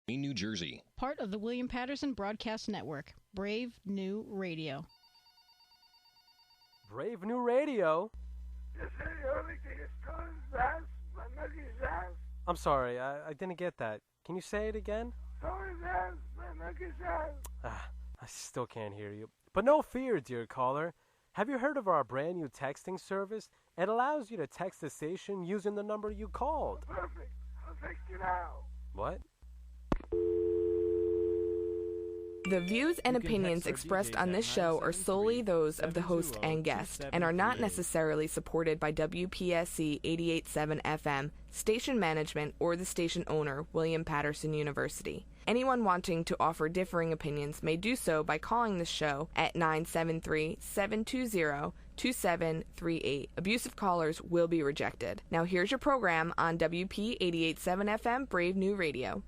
New Jersey. Part of the William Patterson Broadcast Network. Brave New Radio. Brave New Radio? I'm sorry, I didn't get that. Can you say it again? I still can't hear you. But no fear, dear caller. Have you heard of our brand new texting service? It allows you to text the station using the number you called. Perfect. I'll text you now. What? The views and opinions expressed on this show are solely those of the host and guest and are not necessarily supported by WPSC 88.7 FM, station management, or the station owner, William Patterson University. Anyone wanting to offer differing opinions may do so by calling the show at 973-720-2738. Abusive callers will be rejected. Now here's your program on WP 88.7 FM Brave New Radio.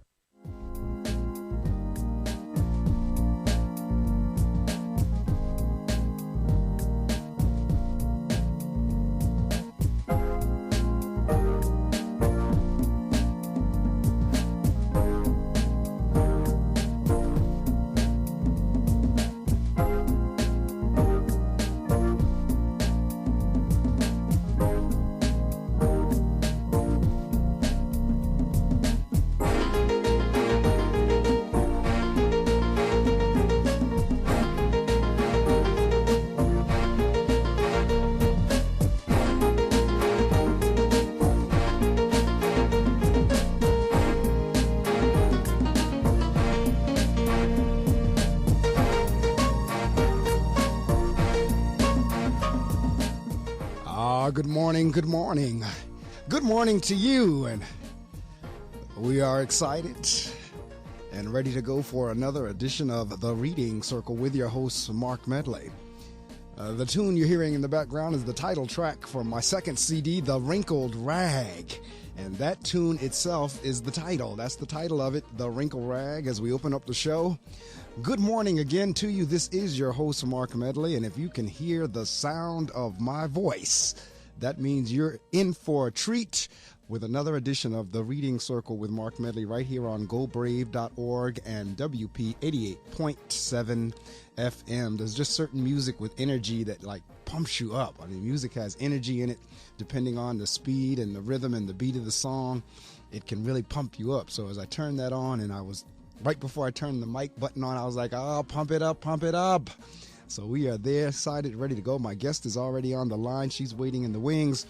Good morning, good morning. Good morning to you, and we are excited and ready to go for another edition of The Reading Circle with your host, Marc Medley. The tune you're hearing in the background is the title track from my second CD, The Wrinkled Rag, and that tune itself is the title. That's the title of it, The Wrinkled Rag, as we open up the show. Good morning again to you. This is your host, Marc Medley, and if you can hear the sound of my voice, that means you're in for a treat with another edition of The Reading Circle with Marc Medley right here on GoBrave.org and WP 88.7 FM. There's just certain music with energy that like pumps you up. I mean, music has energy in it depending on the speed and the rhythm and the beat of the song. It can really pump you up. So as I turned that on, and I was right before I turned the mic button on, I was like, oh, pump it up, pump it up. So we are there, excited, ready to go. My guest is already on the line. She's waiting in the wings.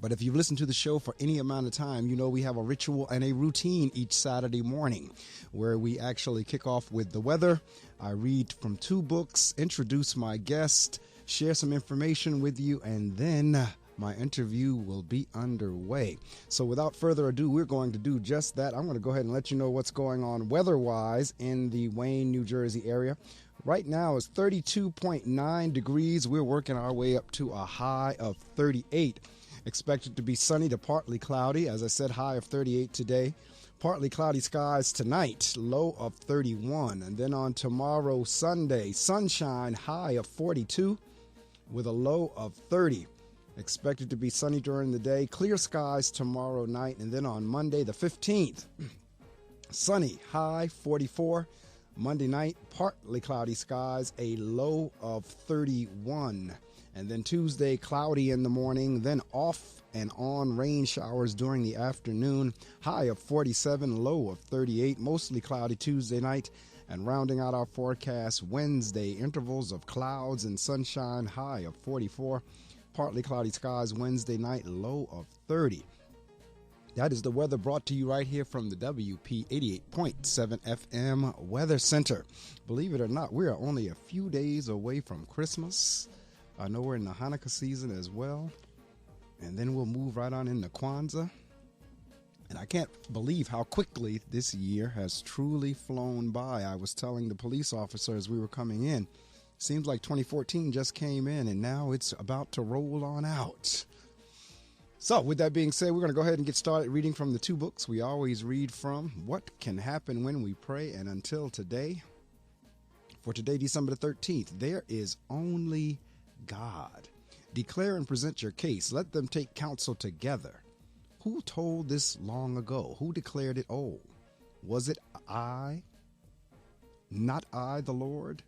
But if you've listened to the show for any amount of time, you know we have a ritual and a routine each Saturday morning where we actually kick off with the weather. I read from 2 books, introduce my guest, share some information with you, and then my interview will be underway. So without further ado, we're going to do just that. I'm going to go ahead and let you know what's going on weather-wise in the Wayne, New Jersey area. Right now it's 32.9 degrees. We're working our way up to a high of 38. Expected to be sunny to partly cloudy. As I said, high of 38 today. Partly cloudy skies tonight, low of 31. And then on tomorrow, Sunday, sunshine, high of 42 with a low of 30. Expected to be sunny during the day. Clear skies tomorrow night. And then on Monday, the 15th, sunny, high 44. Monday night, partly cloudy skies, a low of 31. And then Tuesday, cloudy in the morning, then off and on rain showers during the afternoon, high of 47, low of 38, mostly cloudy Tuesday night. And rounding out our forecast, Wednesday, intervals of clouds and sunshine, high of 44, partly cloudy skies Wednesday night, low of 30. That is the weather brought to you right here from the WP 88.7 FM Weather Center. Believe it or not, we are only a few days away from Christmas. I know we're in the Hanukkah season as well. And then we'll move right on into Kwanzaa. And I can't believe how quickly this year has truly flown by. I was telling the police officer as we were coming in, seems like 2014 just came in and now it's about to roll on out. So with that being said, we're going to go ahead and get started reading from the 2 books we always read from, What Can Happen When We Pray, and Until Today. For today, December the 13th, There Is Only God. Declare and present your case. Let them take counsel together. Who told this long ago? Who declared it old? Was it I? Not I, the Lord?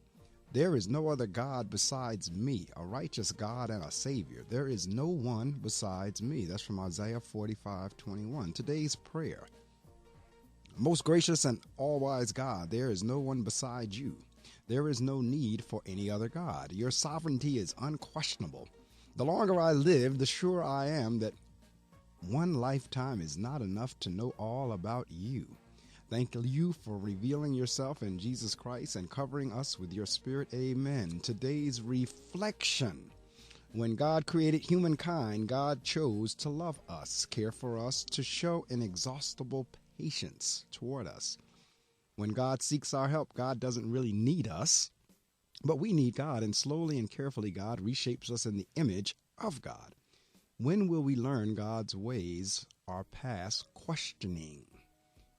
There is no other God besides me, a righteous God and a Savior. There is no one besides me. That's from Isaiah 45:21. Today's prayer. Most gracious and all-wise God, there is no one beside you. There is no need for any other God. Your sovereignty is unquestionable. The longer I live, the surer I am that one lifetime is not enough to know all about you. Thank you for revealing yourself in Jesus Christ and covering us with your Spirit. Amen. Today's reflection. When God created humankind, God chose to love us, care for us, to show inexhaustible patience toward us. When God seeks our help, God doesn't really need us, but we need God, and slowly and carefully God reshapes us in the image of God. When will we learn God's ways are past questioning?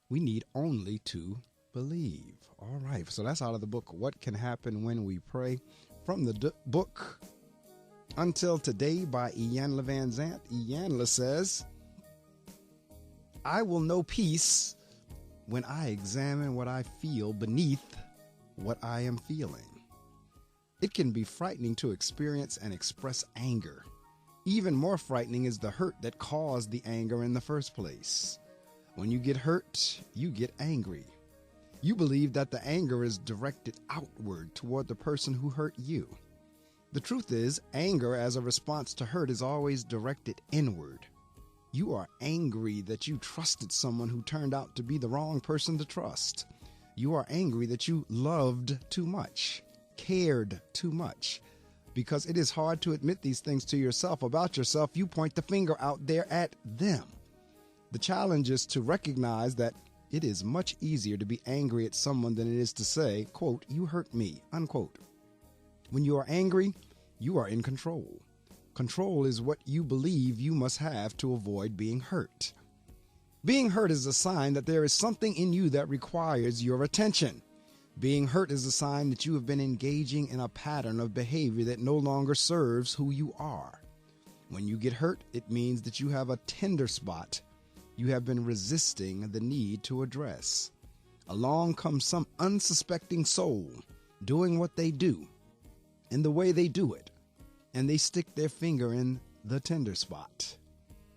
We need only to believe. All right, so that's out of the book, What Can Happen When We Pray, from the book Until Today by Iyanla Vanzant. Iyanla says, I will know peace when I examine what I feel beneath what I am feeling. It can be frightening to experience and express anger. Even more frightening is the hurt that caused the anger in the first place. When you get hurt, you get angry. You believe that the anger is directed outward toward the person who hurt you. The truth is, anger as a response to hurt is always directed inward. You are angry that you trusted someone who turned out to be the wrong person to trust. You are angry that you loved too much, cared too much. Because it is hard to admit these things to yourself about yourself, you point the finger out there at them. The challenge is to recognize that it is much easier to be angry at someone than it is to say, quote, you hurt me, unquote. When you are angry, you are in control. Control is what you believe you must have to avoid being hurt. Being hurt is a sign that there is something in you that requires your attention. Being hurt is a sign that you have been engaging in a pattern of behavior that no longer serves who you are. When you get hurt, it means that you have a tender spot you have been resisting the need to address. Along comes some unsuspecting soul doing what they do in the way they do it, and they stick their finger in the tender spot.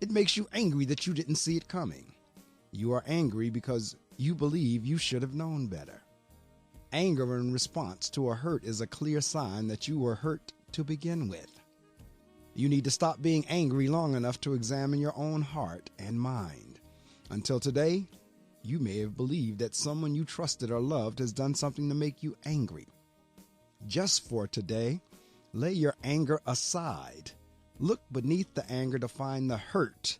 It makes you angry that you didn't see it coming. You are angry because you believe you should have known better. Anger in response to a hurt is a clear sign that you were hurt to begin with. You need to stop being angry long enough to examine your own heart and mind. Until today, you may have believed that someone you trusted or loved has done something to make you angry. Just for today, lay your anger aside. Look beneath the anger to find the hurt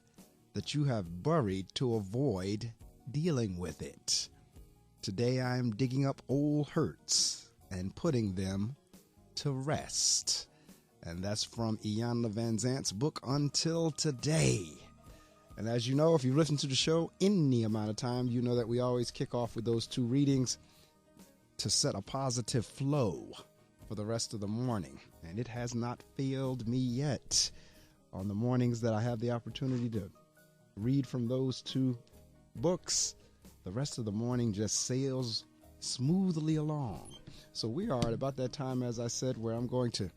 that you have buried to avoid dealing with it. Today I am digging up old hurts and putting them to rest. And that's from Iyanla Vanzant's book, Until Today. And as you know, if you listen to the show any amount of time, you know that we always kick off with those two readings to set a positive flow for the rest of the morning. And it has not failed me yet. On the mornings that I have the opportunity to read from those two books, the rest of the morning just sails smoothly along. So we are at about that time, as I said, where I'm going to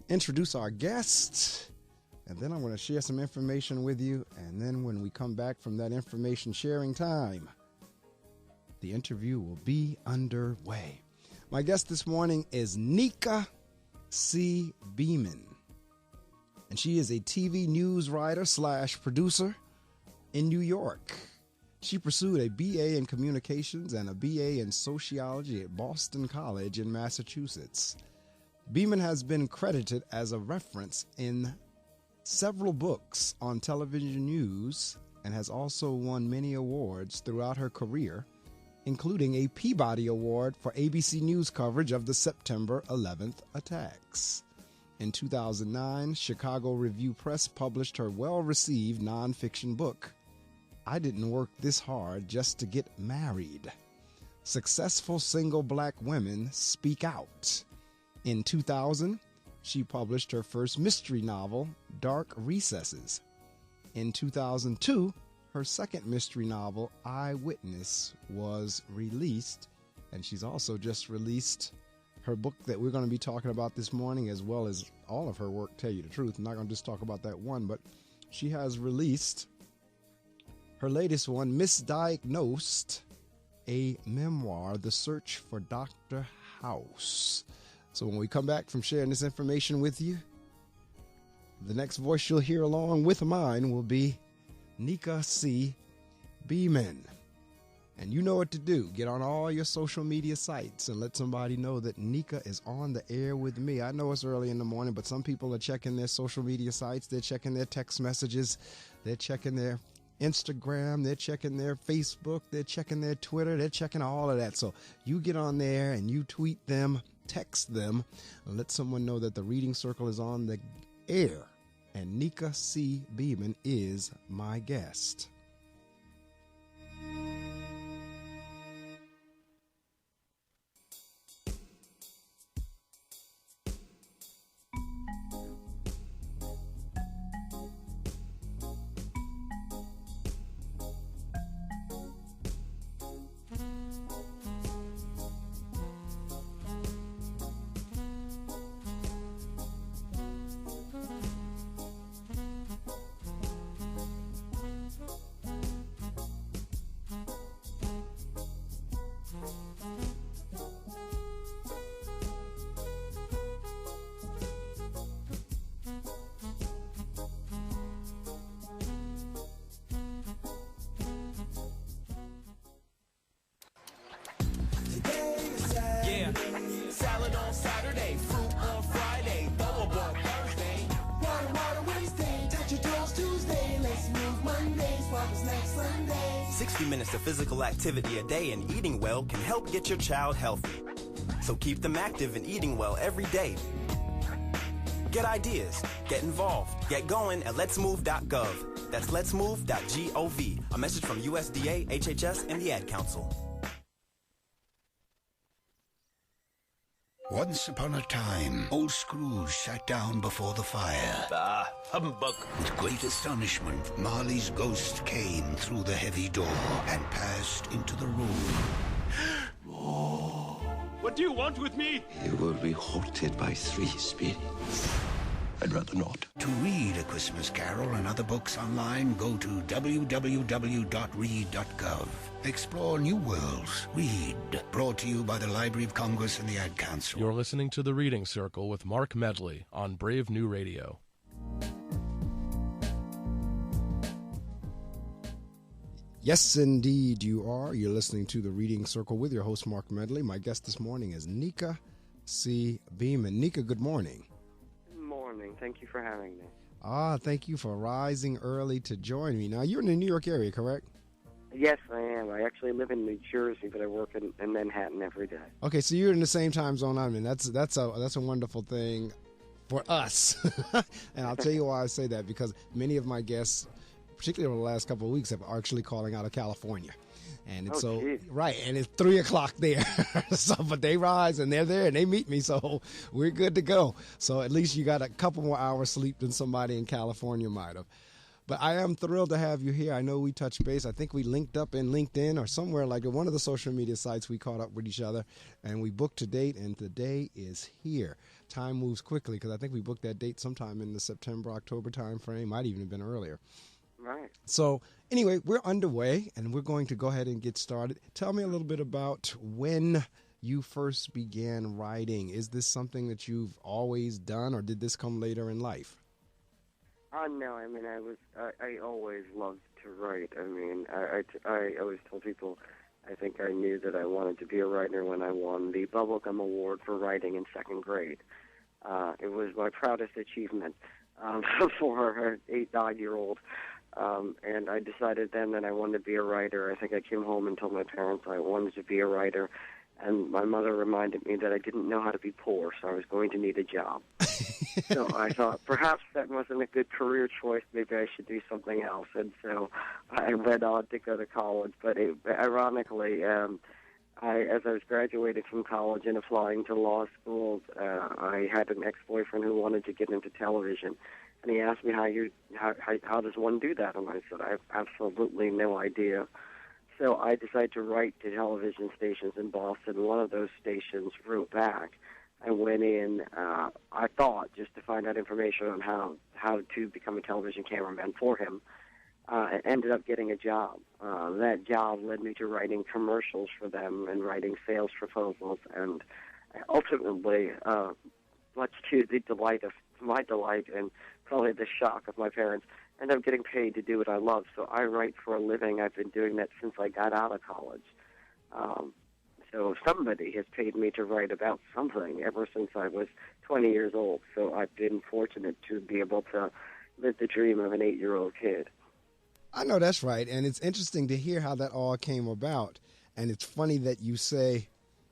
introduce our guest, and then I'm going to share some information with you. And then when we come back from that information sharing time, the interview will be underway. My guest this morning is Nika C. Beamon, and she is a TV news writer / producer in New York. She pursued a BA in communications and a BA in sociology at Boston College in Massachusetts. Beamon has been credited as a reference in several books on television news and has also won many awards throughout her career, including a Peabody Award for ABC News coverage of the September 11th attacks. In 2009, Chicago Review Press published her well-received nonfiction book, I Didn't Work This Hard Just to Get Married. Successful single black women speak out. In 2000, she published her first mystery novel, Dark Recesses. In 2002, her second mystery novel, Eyewitness, was released, and she's also just released her book that we're going to be talking about this morning, as well as all of her work, tell you the truth. I'm not going to just talk about that one, but she has released her latest one, Misdiagnosed, a memoir, The Search for Dr. House. So when we come back from sharing this information with you, the next voice you'll hear along with mine will be Nika C. Beamon. And you know what to do. Get on all your social media sites and let somebody know that Nika is on the air with me. I know it's early in the morning, but some people are checking their social media sites. They're checking their text messages. They're checking their Instagram. They're checking their Facebook. They're checking their Twitter. They're checking all of that. So you get on there and you tweet them, text them, and let someone know that the Reading Circle is on the air. And Nika C. Beamon is my guest. Salad on Saturday, fruit on Friday, bubble on Thursday. Water Wednesday, touch your toes Tuesday. Let's move Monday, swap us next Sunday. 60 minutes of physical activity a day and eating well can help get your child healthy. So keep them active and eating well every day. Get ideas, get involved, get going at letsmove.gov. That's letsmove.gov. A message from USDA, HHS, and the Ad Council. Once upon a time, old Scrooge sat down before the fire. Ah, humbug. With great astonishment, Marley's ghost came through the heavy door and passed into the room. What do you want with me? You will be haunted by three spirits. I'd rather not. To read A Christmas Carol and other books online, go to www.read.gov. Explore new worlds. Read. Brought to you by the Library of Congress and the Ad Council. You're listening to The Reading Circle with Marc Medley on Brave New Radio. Yes, indeed, you are. You're listening to The Reading Circle with your host, Marc Medley. My guest this morning is Nika C. Beamon. Nika, good morning. Good morning. Thank you for having me. Thank you for rising early to join me. Now, you're in the New York area, correct? Yes, I am. I actually live in New Jersey, but I work in Manhattan every day. Okay, so you're in the same time zone I'm in. That's a wonderful thing for us. And I'll tell you why I say that, because many of my guests, particularly over the last couple of weeks, have actually calling out of California. And it's right, and it's 3 o'clock there. So, but they rise and they're there and they meet me, so we're good to go. So at least you got a couple more hours sleep than somebody in California might have. But I am thrilled to have you here. I know we touched base. I think we linked up in LinkedIn or somewhere like one of the social media sites. We caught up with each other and we booked a date, and the day is here. Time moves quickly because I think we booked that date sometime in the September, October time frame. Might even have been earlier. Right. So anyway, we're underway and we're going to go ahead and get started. Tell me a little bit about when you first began writing. Is this something that you've always done, or did this come later in life? No, I mean, I always loved to write. I mean, I always told people I think I knew that I wanted to be a writer when I won the Bubblegum Award for writing in second grade. It was my proudest achievement for an 8-9-year-old. And I decided then that I wanted to be a writer. I think I came home and told my parents I wanted to be a writer. And my mother reminded me that I didn't know how to be poor, so I was going to need a job. So I thought perhaps that wasn't a good career choice. Maybe I should do something else. And so I went on to go to college. But ironically, as I was graduating from college and applying to law schools, I had an ex-boyfriend who wanted to get into television. And he asked me how does one do that, and I said I have absolutely no idea. So I decided to write to television stations in Boston. One of those stations wrote back. I went in, I thought, just to find out information on how to become a television cameraman for him. I ended up getting a job. That job led me to writing commercials for them and writing sales proposals, and ultimately, much to the delight of my delight and probably the shock of my parents, ended up getting paid to do what I love. So I write for a living. I've been doing that since I got out of college. So somebody has paid me to write about something ever since I was 20 years old. So I've been fortunate to be able to live the dream of an 8-year-old kid. I know that's right, and it's interesting to hear how that all came about. And it's funny that you say,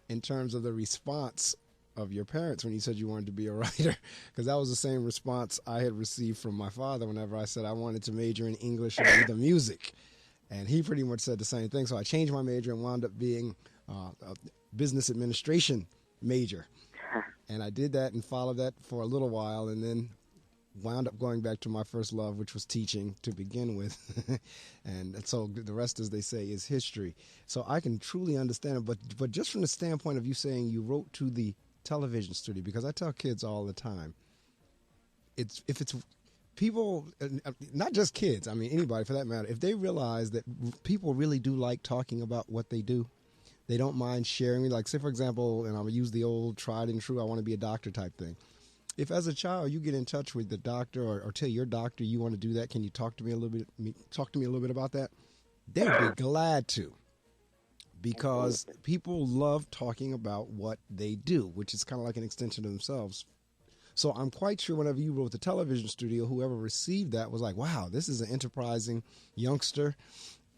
in terms of the response of your parents when you said you wanted to be a writer, because that was the same response I had received from my father whenever I said I wanted to major in English or either music. And he pretty much said the same thing. So I changed my major and wound up being a business administration major. And I did that and followed that for a little while, and then wound up going back to my first love, which was teaching to begin with. And so the rest, as they say, is history. So I can truly understand it. But just from the standpoint of you saying you wrote to the television studio, because I tell kids all the time, if it's people, not just kids, I mean anybody for that matter, if they realize that people really do like talking about what they do, they don't mind sharing. Like, say, for example, and I'm going to use the old tried and true, I want to be a doctor type thing. If as a child you get in touch with the doctor or tell your doctor you want to do that, can you talk to me a little bit about that? They would be glad to, because people love talking about what they do, which is kind of like an extension of themselves. So I'm quite sure whenever you wrote the television studio, whoever received that was like, wow, this is an enterprising youngster.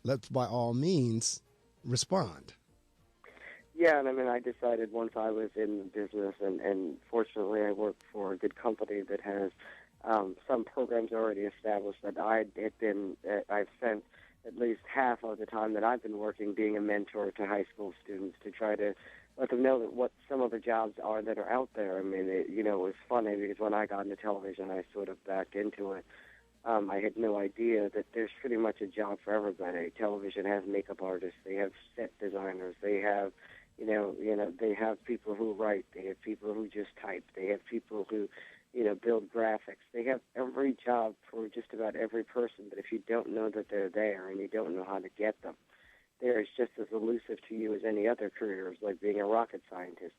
Let's by all means respond. Yeah, and I mean, I decided once I was in the business, and fortunately I work for a good company that has some programs already established, that I've spent at least half of the time that I've been working being a mentor to high school students to try to let them know that what some of the jobs are that are out there. I mean, it was funny because when I got into television, I sort of backed into it. I had no idea that there's pretty much a job for everybody. Television has makeup artists, they have set designers, they have they have people who write, they have people who just type, they have people who, build graphics. They have every job for just about every person, but if you don't know that they're there and you don't know how to get them, they're just as elusive to you as any other careers, like being a rocket scientist.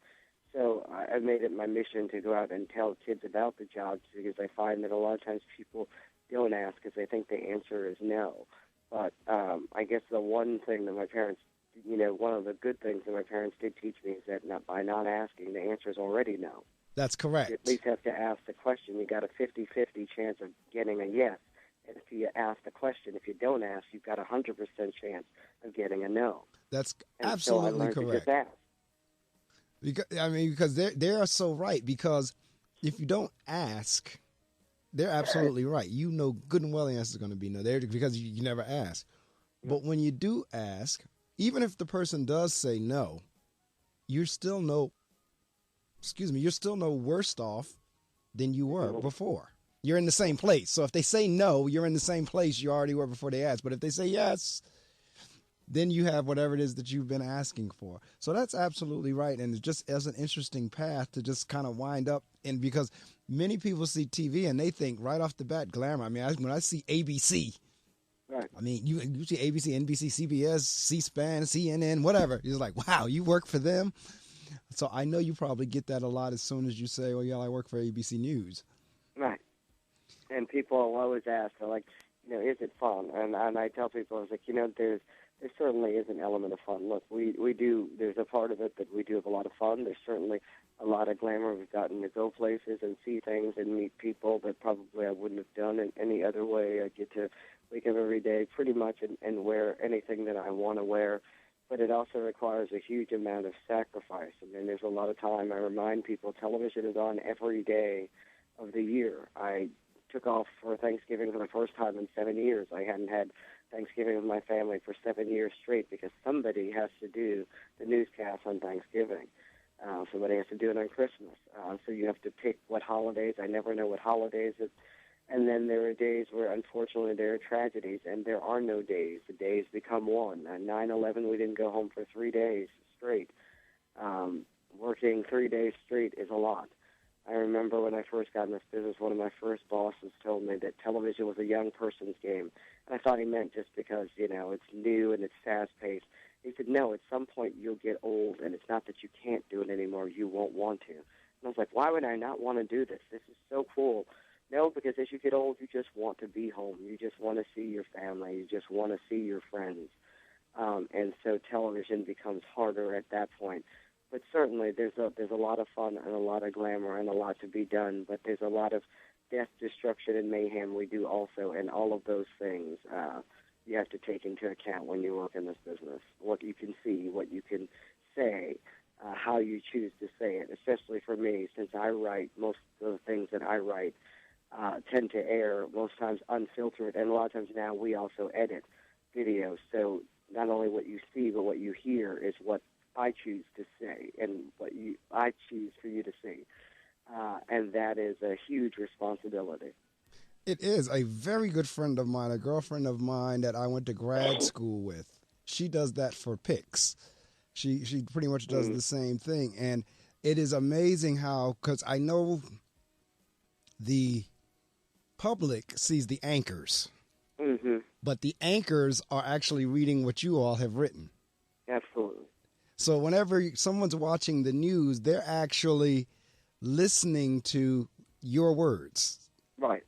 So I made it my mission to go out and tell kids about the jobs, because I find that a lot of times people don't ask because they think the answer is no. But I guess the one thing that my parents, one of the good things that my parents did teach me is that by not asking, the answer is already no. That's correct. You at least have to ask the question. You got a 50-50 chance of getting a yes. And if you ask the question, if you don't ask, you've got a 100% chance of getting a no. That's and absolutely so I learned correct. To just ask. Because they are so right. Because if you don't ask, they're absolutely right. You know good and well the answer is going to be no. Because you never ask. But when you do ask, even if the person does say no, you're still no worse off than you were before. You're in the same place. So if they say no, you're in the same place you already were before they asked. But if they say yes, then you have whatever it is that you've been asking for. So that's absolutely right. And it's just as an interesting path to just kind of wind up. And because many people see TV and they think right off the bat, glamour. I mean, when I see ABC, right. I mean, you see ABC, NBC, CBS, C-SPAN, CNN, whatever. It's like, wow, you work for them? So I know you probably get that a lot as soon as you say, well, yeah, I work for ABC News. Right. And people always ask, they're like, is it fun? And I tell people, I was like, there certainly is an element of fun. Look, we do, there's a part of it that we do have a lot of fun. There's certainly a lot of glamour. We've gotten to go places and see things and meet people that probably I wouldn't have done in any other way. I get to wake up every day pretty much and wear anything that I want to wear. But it also requires a huge amount of sacrifice. I mean, there's a lot of time. I remind people television is on every day of the year. I took off for Thanksgiving for the first time in 7 years. I hadn't had Thanksgiving with my family for 7 years straight because somebody has to do the newscast on Thanksgiving. Somebody has to do it on Christmas. So you have to pick what holidays. I never know what holidays And then there are days where, unfortunately, there are tragedies, and there are no days. The days become one. On 9/11, we didn't go home for 3 days straight. Working 3 days straight is a lot. I remember when I first got in this business, one of my first bosses told me that television was a young person's game. And I thought he meant just because, it's new and it's fast-paced. He said, no, at some point you'll get old, and it's not that you can't do it anymore, you won't want to. And I was like, why would I not want to do this? This is so cool. No, because as you get old, you just want to be home. You just want to see your family. You just want to see your friends. And so television becomes harder at that point. But certainly there's a lot of fun and a lot of glamour and a lot to be done. But there's a lot of death, destruction, and mayhem we do also. And all of those things you have to take into account when you work in this business. What you can see, what you can say, how you choose to say it. Especially for me, since I write, most of the things that I write tend to air most times unfiltered, and a lot of times now we also edit videos. So not only what you see, but what you hear is what I choose to say and what I choose for you to see. And that is a huge responsibility. It is. A very good friend of mine, a girlfriend of mine that I went to grad school with, she does that for Pix. She pretty much does the same thing. And it is amazing how, because I know the public sees the anchors, but the anchors are actually reading what you all have written. Absolutely. So whenever someone's watching the news, they're actually listening to your words. Right.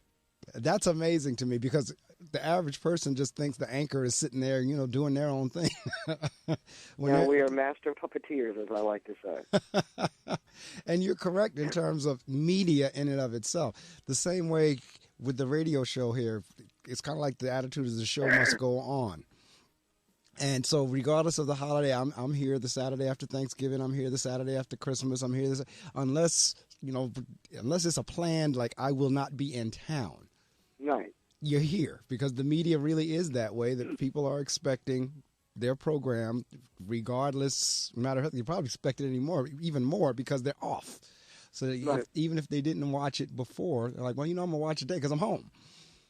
That's amazing to me, because the average person just thinks the anchor is sitting there, doing their own thing. We are master puppeteers, as I like to say. And you're correct in terms of media in and of itself. The same way with the radio show here, it's kind of like the attitude is the show must go on. And so regardless of the holiday, I'm here the Saturday after Thanksgiving, I'm here the Saturday after Christmas, I'm here unless it's a planned, like I will not be in town. Right. You're here because the media really is that way, that people are expecting their program regardless, no matter how, you probably expect it even more because they're off. So even if they didn't watch it before, they're like, well, I'm going to watch it today because I'm home.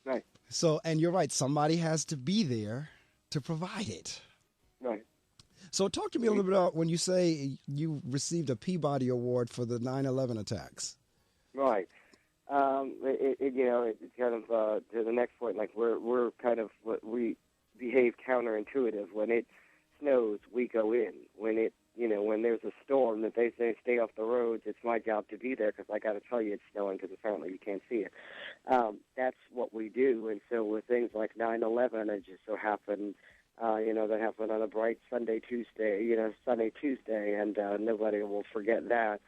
Right. So, and you're right, somebody has to be there to provide it. Right. So talk to me a little bit about when you say you received a Peabody Award for the 9/11 attacks. Right. It's kind of to the next point, like we're kind of, we behave counterintuitive. When it snows, we go in. When there's a storm that they say stay off the roads, it's my job to be there because I got to tell you it's snowing because apparently you can't see it. That's what we do. And so with things like 9/11, it just so happened, that happened on a bright Sunday, Tuesday, and nobody will forget that.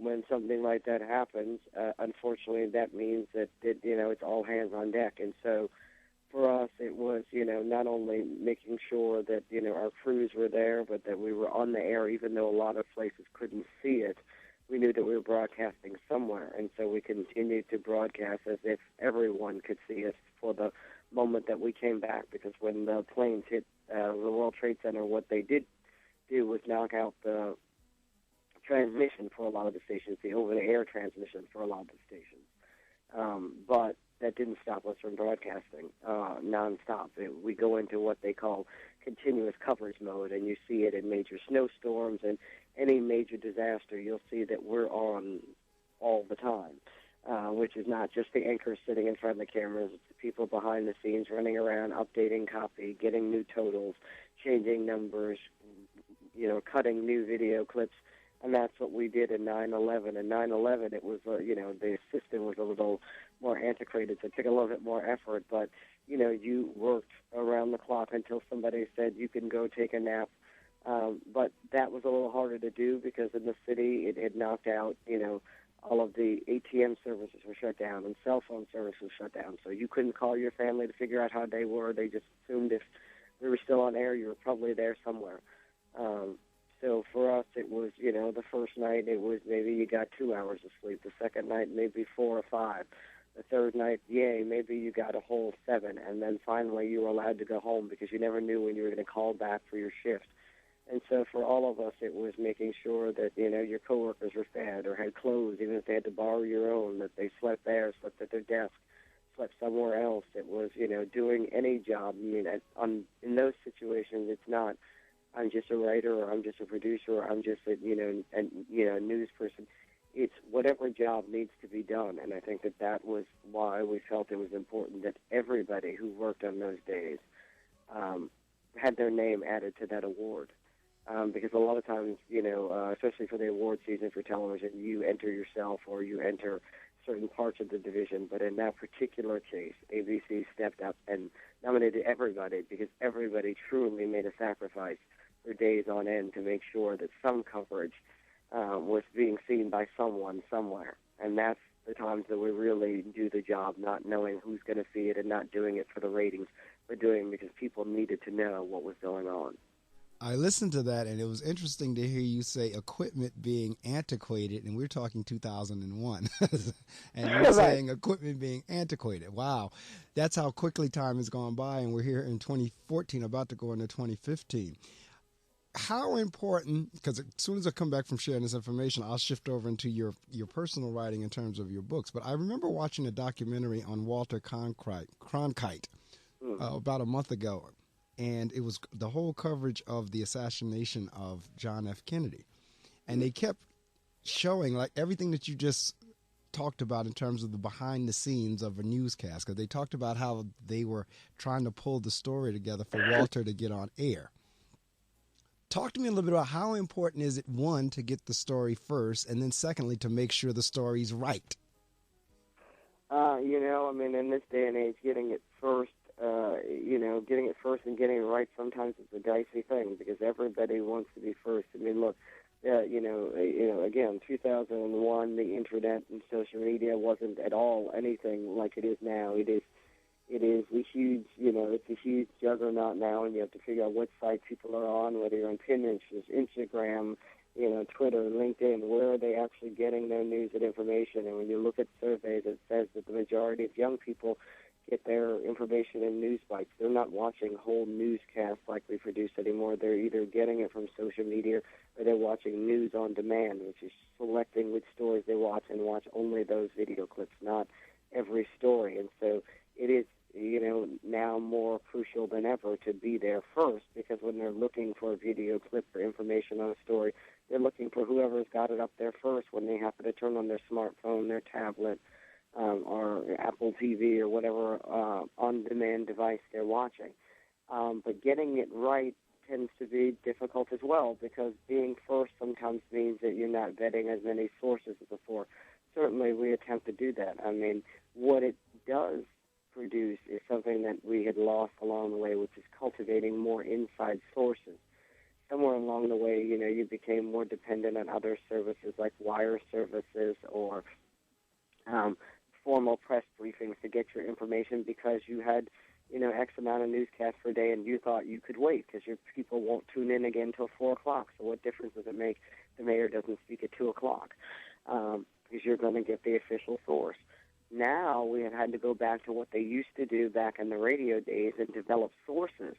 When something like that happens, unfortunately, that means that it's all hands on deck. And so for us, it was, not only making sure that, our crews were there, but that we were on the air, even though a lot of places couldn't see it. We knew that we were broadcasting somewhere. And so we continued to broadcast as if everyone could see us for the moment that we came back, because when the planes hit the World Trade Center, what they did do was knock out the transmission for a lot of the stations, the over-the-air transmission for a lot of the stations. But that didn't stop us from broadcasting nonstop. We go into what they call continuous coverage mode, and you see it in major snowstorms and any major disaster. You'll see that we're on all the time, which is not just the anchors sitting in front of the cameras. It's the people behind the scenes running around, updating copy, getting new totals, changing numbers, cutting new video clips. And that's what we did in 9/11. In 9/11, it was, the system was a little more antiquated, so it took a little bit more effort. But, you worked around the clock until somebody said you can go take a nap. But that was a little harder to do because in the city it had knocked out, all of the ATM services were shut down and cell phone services were shut down. So you couldn't call your family to figure out how they were. They just assumed if we were still on air, you were probably there somewhere. So for us, it was, the first night it was maybe you got 2 hours of sleep. The second night, maybe 4 or 5. The third night, maybe you got a whole 7. And then finally you were allowed to go home because you never knew when you were going to call back for your shift. And so for all of us, it was making sure that, your coworkers were fed or had clothes, even if they had to borrow your own, that they slept there, slept at their desk, slept somewhere else. It was, doing any job. I mean, in those situations, it's not, I'm just a writer or I'm just a producer or I'm just a, a news person. It's whatever job needs to be done. And I think that was why we felt it was important that everybody who worked on those days had their name added to that award. Because a lot of times, especially for the award season for television, you enter yourself or you enter certain parts of the division. But in that particular case, ABC stepped up and nominated everybody because everybody truly made a sacrifice for days on end to make sure that some coverage was being seen by someone somewhere. And that's the times that we really do the job, not knowing who's going to see it and not doing it for the ratings, but doing it because people needed to know what was going on. I listened to that, and it was interesting to hear you say equipment being antiquated, and we're talking 2001. And you're saying equipment being antiquated. Wow. That's how quickly time has gone by, and we're here in 2014, about to go into 2015. How important, because as soon as I come back from sharing this information, I'll shift over into your personal writing in terms of your books. But I remember watching a documentary on Walter Cronkite about a month ago. And it was the whole coverage of the assassination of John F. Kennedy. And they kept showing, like, everything that you just talked about in terms of the behind the scenes of a newscast. Because they talked about how they were trying to pull the story together for Walter to get on air. Talk to me a little bit about how important is it, one, to get the story first, and then secondly, to make sure the story's right? In this day and age, getting it first, getting it first and getting it right sometimes is a dicey thing because everybody wants to be first. I mean, look, again, 2001, the internet and social media wasn't at all anything like it is now. It is a huge, it's a huge juggernaut now, and you have to figure out what site people are on, whether you're on Pinterest, Instagram, Twitter, LinkedIn, where are they actually getting their news and information? And when you look at surveys, it says that the majority of young people get their information in news bites. They're not watching whole newscasts like we produce anymore. They're either getting it from social media or they're watching news on demand, which is selecting which stories they watch and watch only those video clips, not every story. And so it is, now more crucial than ever to be there first, because when they're looking for a video clip or information on a story, they're looking for whoever's got it up there first when they happen to turn on their smartphone, their tablet, or Apple TV or whatever on-demand device they're watching. But getting it right tends to be difficult as well, because being first sometimes means that you're not vetting as many sources as before. Certainly we attempt to do that. I mean, what it does produce is something that we had lost along the way, which is cultivating more inside sources. Somewhere along the way, you became more dependent on other services like wire services or formal press briefings to get your information because you had, X amount of newscasts per day and you thought you could wait because your people won't tune in again until 4 o'clock. So what difference does it make the mayor doesn't speak at 2 o'clock? Because you're going to get the official source. Now we have had to go back to what they used to do back in the radio days and develop sources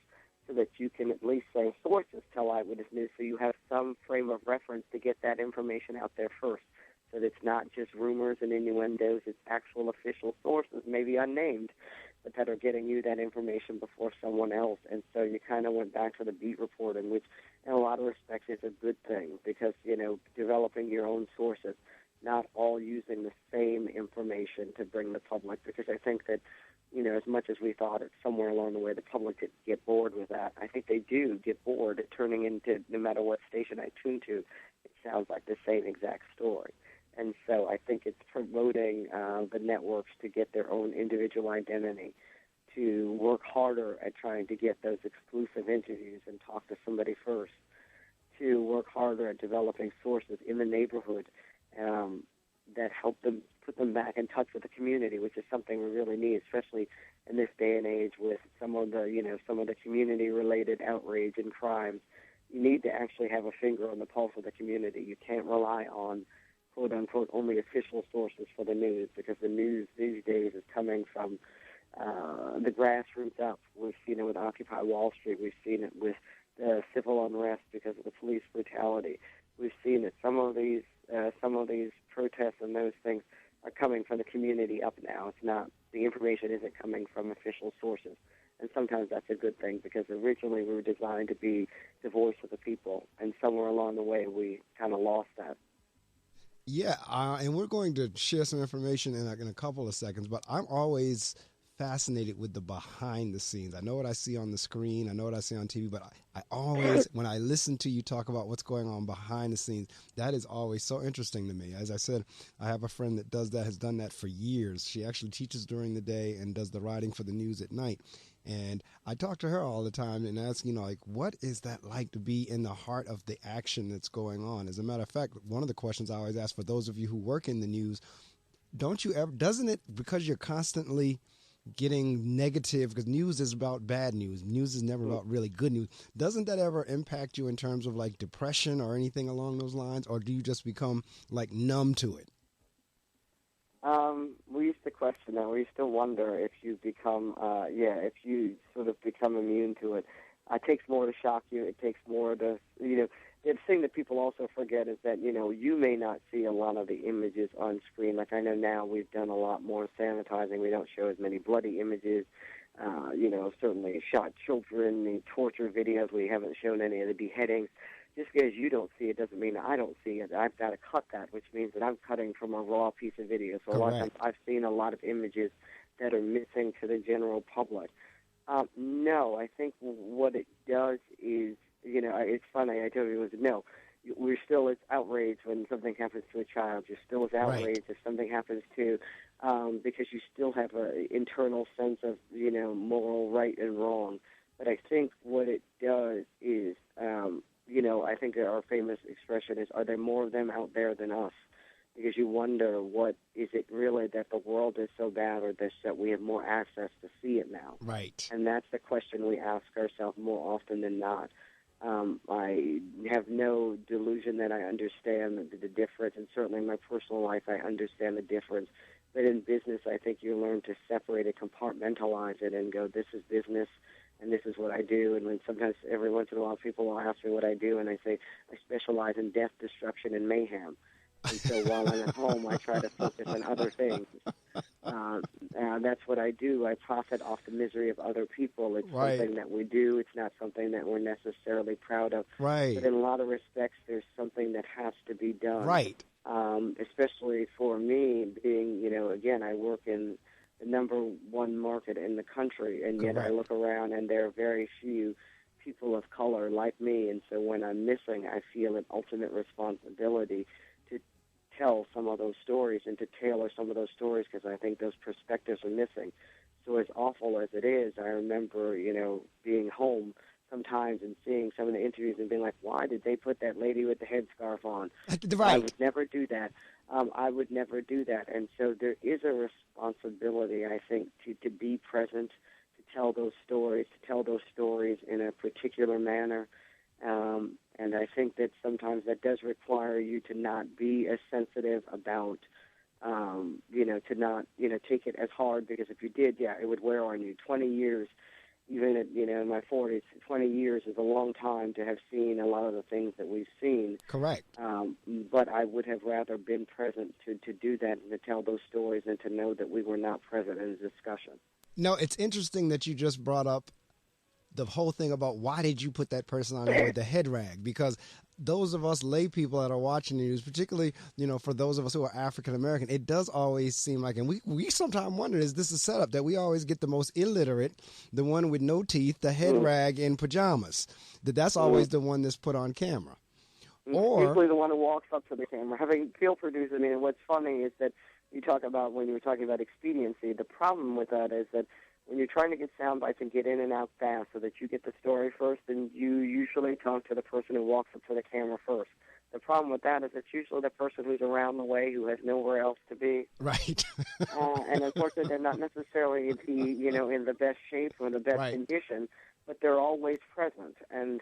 so that you can at least say sources tell Eyewitness News, so you have some frame of reference to get that information out there first. So that it's not just rumors and innuendos, it's actual official sources, maybe unnamed, but that are getting you that information before someone else. And so you kind of went back to the beat reporting, which in a lot of respects is a good thing because, developing your own sources, not all using the same information to bring the public, because I think that, as much as we thought it somewhere along the way, the public did get bored with that. I think they do get bored at turning into, no matter what station I tune to, it sounds like the same exact story. And so I think it's promoting the networks to get their own individual identity, to work harder at trying to get those exclusive interviews and talk to somebody first, to work harder at developing sources in the neighborhood that help them put them back in touch with the community, which is something we really need, especially in this day and age with some of the community-related outrage and crimes. You need to actually have a finger on the pulse of the community. You can't rely on, quote-unquote, only official sources for the news, because the news these days is coming from the grassroots up. We've seen it with Occupy Wall Street. We've seen it with the civil unrest because of police brutality. We've seen that some of these protests and those things are coming from the community up now. It's not, the information isn't coming from official sources. And sometimes that's a good thing, because originally we were designed to be the voice of the people, and somewhere along the way we kind of lost that. Yeah, and we're going to share some information in a couple of seconds, but I'm always fascinated with the behind the scenes. I know what I see on the screen, I know what I see on TV, but I always, when I listen to you talk about what's going on behind the scenes, that is always so interesting to me. As I said, I have a friend that does that, has done that for years. She actually teaches during the day and does the writing for the news at night. And I talk to her all the time and ask, what is that like to be in the heart of the action that's going on? As a matter of fact, one of the questions I always ask for those of you who work in the news, doesn't it, because you're constantly getting negative, because news is about bad news. News is never about really good news. Doesn't that ever impact you in terms of like depression or anything along those lines? Or do you just become like numb to it? We used to question that. We used to wonder if you become, if you sort of become immune to it. It takes more to shock you. It takes more to, the thing that people also forget is that, you may not see a lot of the images on screen. Like I know now we've done a lot more sanitizing. We don't show as many bloody images. Certainly shot children, the torture videos. We haven't shown any of the beheadings. Just because you don't see it doesn't mean I don't see it. I've got to cut that, which means that I'm cutting from a raw piece of video. So a lot of times I've seen a lot of images that are missing to the general public. No, I think what it does is, it's funny, I told you, we're still as outraged when something happens to a child. You're still as outraged if something happens to, because you still have an internal sense of, moral right and wrong. But I think what it does is, I think our famous expression is, are there more of them out there than us? Because you wonder, what is it really that the world is so bad, or that we have more access to see it now? Right. And that's the question we ask ourselves more often than not. I have no delusion that I understand the difference, and certainly in my personal life I understand the difference. But in business, I think you learn to separate it, compartmentalize it, and go, this is business, and this is what I do. And when sometimes, every once in a while, people will ask me what I do, and I say, I specialize in death, destruction, and mayhem. And so while I'm at home, I try to focus on other things. That's what I do. I profit off the misery of other people. It's something that we do. It's not something that we're necessarily proud of. Right. But in a lot of respects, there's something that has to be done. Right. Especially for me, being, again, I work in the number one market in the country, and yet I look around and there are very few people of color like me. And so when I'm missing, I feel an ultimate responsibility to tell some of those stories and to tailor some of those stories, because I think those perspectives are missing. So as awful as it is, I remember, being home sometimes and seeing some of the interviews and being like, why did they put that lady with the headscarf on? Right. I would never do that. I would never do that. And so there is a responsibility, I think, to be present, to tell those stories in a particular manner. And I think that sometimes that does require you to not be as sensitive about, to not, take it as hard, because if you did, it would wear on you. 20 years, even at, in my 40s, 20 years is a long time to have seen a lot of the things that we've seen. Correct. But I would have rather been present to do that and to tell those stories, and to know that we were not present in the discussion. No, it's interesting that you just brought up the whole thing about why did you put that person on there with the head rag, because those of us lay people that are watching the news, particularly, for those of us who are African American, it does always seem like, and we sometimes wonder, is this a setup that we always get the most illiterate, the one with no teeth, the head rag in pajamas, that's always the one that's put on camera. Or usually the one who walks up to the camera. Having field producers, what's funny is that when you were talking about expediency, the problem with that is that when you're trying to get sound bites and get in and out fast so that you get the story first, then you usually talk to the person who walks up to the camera first. The problem with that is it's usually the person who's around the way, who has nowhere else to be. Right. And unfortunately, they're not necessarily in the best shape or the best condition, but they're always present. And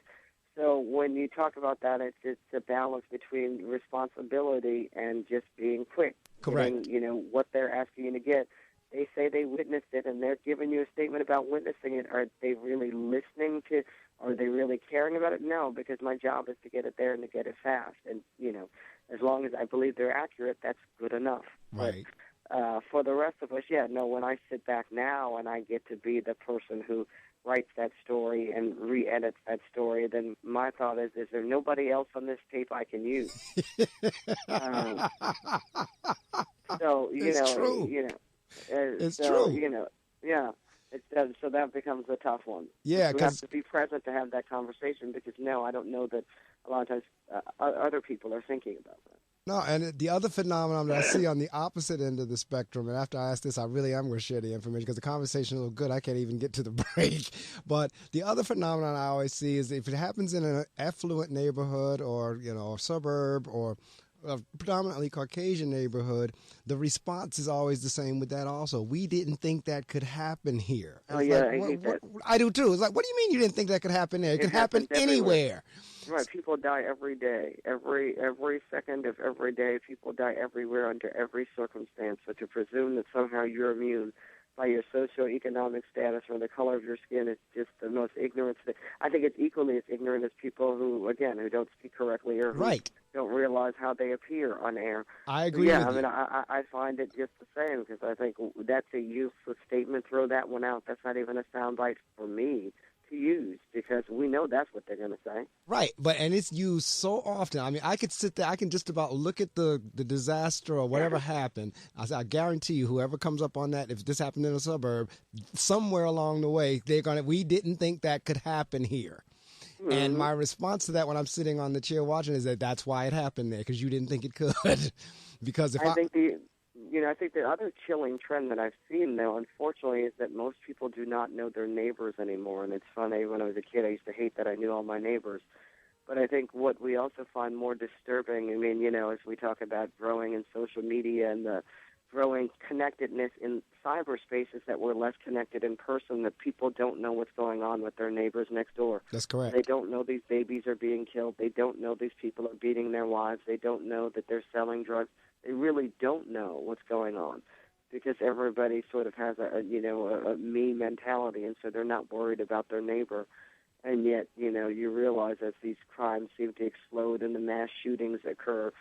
so when you talk about that, it's a balance between responsibility and just being quick. Correct. Getting, what they're asking you to get. They say they witnessed it, and they're giving you a statement about witnessing it. Are they really listening to Are they really caring about it? No, because my job is to get it there and to get it fast. And, as long as I believe they're accurate, that's good enough. Right. But, for the rest of us, when I sit back now and I get to be the person who writes that story and re-edits that story, then my thought is there nobody else on this tape I can use? So, it's true. It's true. So that becomes a tough one. Yeah, we have to be present to have that conversation because, I don't know that a lot of times other people are thinking about that. No, and the other phenomenon that I see on the opposite end of the spectrum, and after I ask this, I really am going to share the information because the conversation is a little good. I can't even get to the break. But the other phenomenon I always see is if it happens in an affluent neighborhood or, a suburb or a predominantly Caucasian neighborhood, the response is always the same with that also. We didn't think that could happen here. Oh, yeah, I hate that. I do too. It's like, what do you mean you didn't think that could happen there? It could happen anywhere. Right, people die every day. Every second of every day, people die everywhere under every circumstance. So to presume that somehow you're immune by your socioeconomic status or the color of your skin is just the most ignorant thing. I think it's equally as ignorant as people who don't speak correctly or who don't realize how they appear on air. I agree with you. I find it just the same because I think that's a useless statement. Throw that one out. That's not even a soundbite for me to use because we know that's what they're going to say. Right, and it's used so often. I mean, I could sit there, I can just about look at the disaster or whatever happened. I guarantee you, whoever comes up on that, if this happened in a suburb, somewhere along the way, we didn't think that could happen here. Mm-hmm. And my response to that when I'm sitting on the chair watching is that's why it happened there, because you didn't think it could. Because if I think the other chilling trend that I've seen, though, unfortunately, is that most people do not know their neighbors anymore. And it's funny, when I was a kid, I used to hate that I knew all my neighbors. But I think what we also find more disturbing, as we talk about growing in social media and the growing connectedness in cyberspace, is that we're less connected in person, that people don't know what's going on with their neighbors next door. That's correct. They don't know these babies are being killed. They don't know these people are beating their wives. They don't know that they're selling drugs. They really don't know what's going on because everybody sort of has a me mentality, and so they're not worried about their neighbor. And yet, you realize as these crimes seem to explode and the mass shootings occur,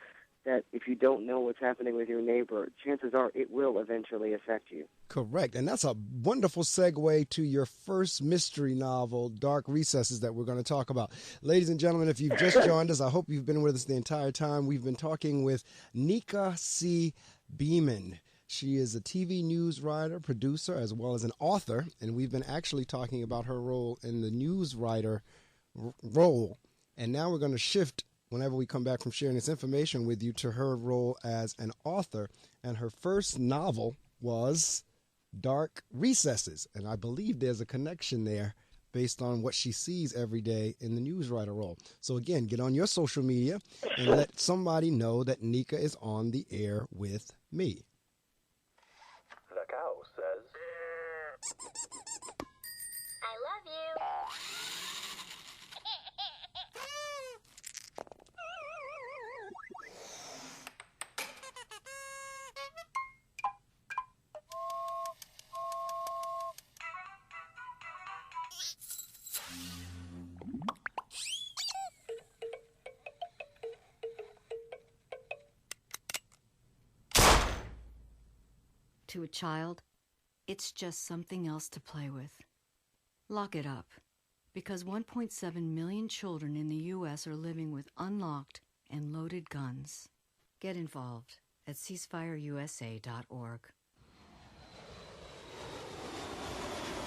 that if you don't know what's happening with your neighbor, chances are it will eventually affect you. Correct. And that's a wonderful segue to your first mystery novel, Dark Recesses, that we're going to talk about. Ladies and gentlemen, if you've just joined us, I hope you've been with us the entire time. We've been talking with Nika C. Beamon. She is a TV news writer, producer, as well as an author, and we've been actually talking about her role in the news writer role. And now we're going to shift, whenever we come back from sharing this information with you, to her role as an author. And her first novel was Dark Recesses, and I believe there's a connection there based on what she sees every day in the news writer role. So again, get on your social media and let somebody know that Nika is on the air with me. The cow says, I love you. To a child, it's just something else to play with. Lock it up, because 1.7 million children in the U.S. are living with unlocked and loaded guns. Get involved at ceasefireusa.org.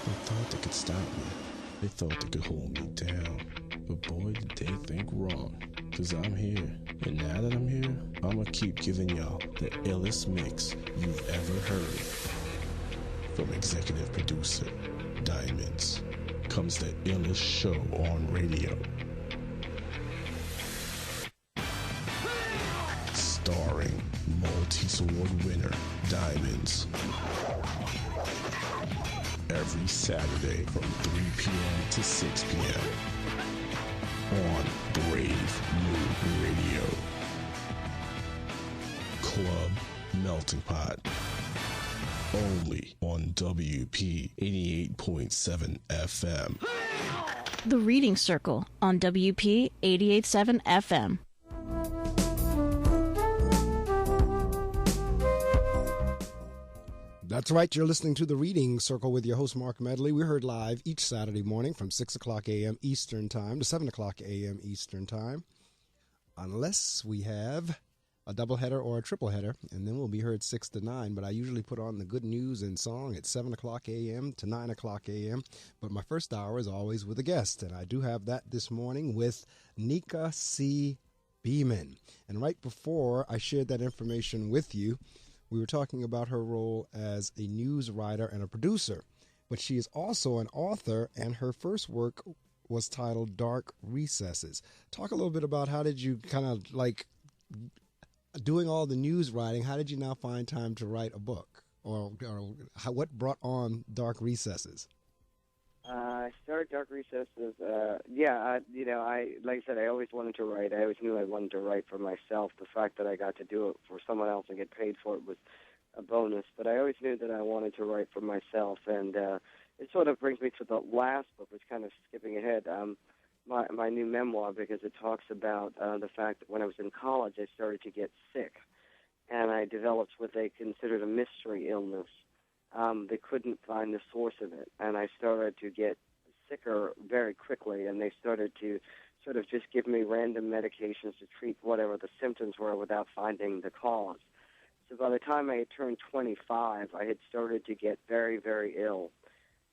They thought they could stop me. They thought they could hold me down. But boy, did they think wrong. Cause I'm here. And now that I'm here, I'ma keep giving y'all the illest mix you've ever heard. From executive producer Diamonds comes the illest show on radio. Starring multi-award winner Diamonds. Every Saturday from 3 p.m. to 6 p.m. on Brave New Radio. Club Melting Pot. Only on WP 88.7 FM. The Reading Circle on WP 88.7 FM. That's right. You're listening to The Reading Circle with your host, Marc Medley. We're heard live each Saturday morning from 6 o'clock a.m. Eastern Time to 7 o'clock a.m. Eastern Time, unless we have a doubleheader or a tripleheader, and then we'll be heard 6 to 9. But I usually put on the good news and song at 7 o'clock a.m. to 9 o'clock a.m. But my first hour is always with a guest, and I do have that this morning with Nika C. Beamon. And right before I shared that information with you, we were talking about her role as a news writer and a producer, but she is also an author, and her first work was titled Dark Recesses. Talk a little bit about how did you kind of like doing all the news writing, how did you now find time to write a book? Or what brought on Dark Recesses? I started Dark Recesses. Like I said, I always wanted to write. I always knew I wanted to write for myself. The fact that I got to do it for someone else and get paid for it was a bonus. But I always knew that I wanted to write for myself. And it sort of brings me to the last book, which kind of skipping ahead, my new memoir, because it talks about the fact that when I was in college, I started to get sick. And I developed what they considered a mystery illness. They couldn't find the source of it, and I started to get sicker very quickly, and they started to sort of just give me random medications to treat whatever the symptoms were without finding the cause. So by the time I had turned 25, I had started to get very, very ill,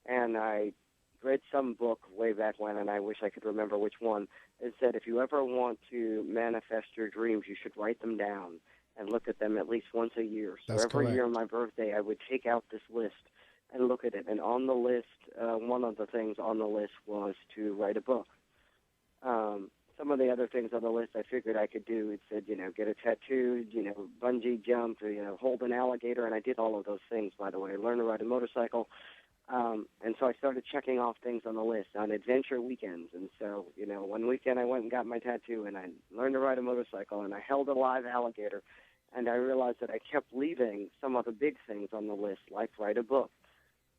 and I read some book way back when, and I wish I could remember which one. It said, if you ever want to manifest your dreams, you should write them down and look at them at least once a year. So That's every correct. year on my birthday, I would take out this list and look at it. And on the list, one of the things on the list was to write a book. Some of the other things on the list I figured I could do. It said, get a tattoo, bungee jump, hold an alligator. And I did all of those things, by the way. I learned to ride a motorcycle. And so I started checking off things on the list on adventure weekends. And so, one weekend I went and got my tattoo, and I learned to ride a motorcycle, and I held a live alligator. And I realized that I kept leaving some of the big things on the list, like write a book.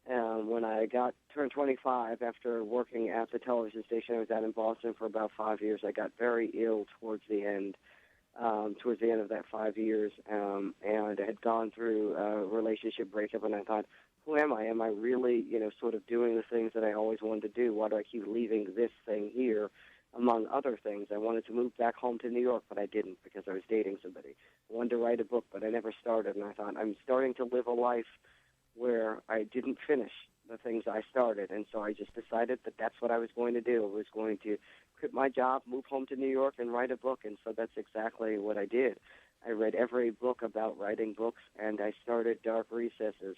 When I turned 25, after working at the television station I was at in Boston for about 5 years, I got very ill towards the end of that 5 years, and I had gone through a relationship breakup, and I thought, who am I? Am I really, sort of doing the things that I always wanted to do? Why do I keep leaving this thing here, among other things? I wanted to move back home to New York, but I didn't because I was dating somebody. I wanted to write a book, but I never started, and I thought, I'm starting to live a life where I didn't finish the things I started, and so I just decided that that's what I was going to do. I was going to quit my job, move home to New York, and write a book, and so that's exactly what I did. I read every book about writing books, and I started Dark Recesses.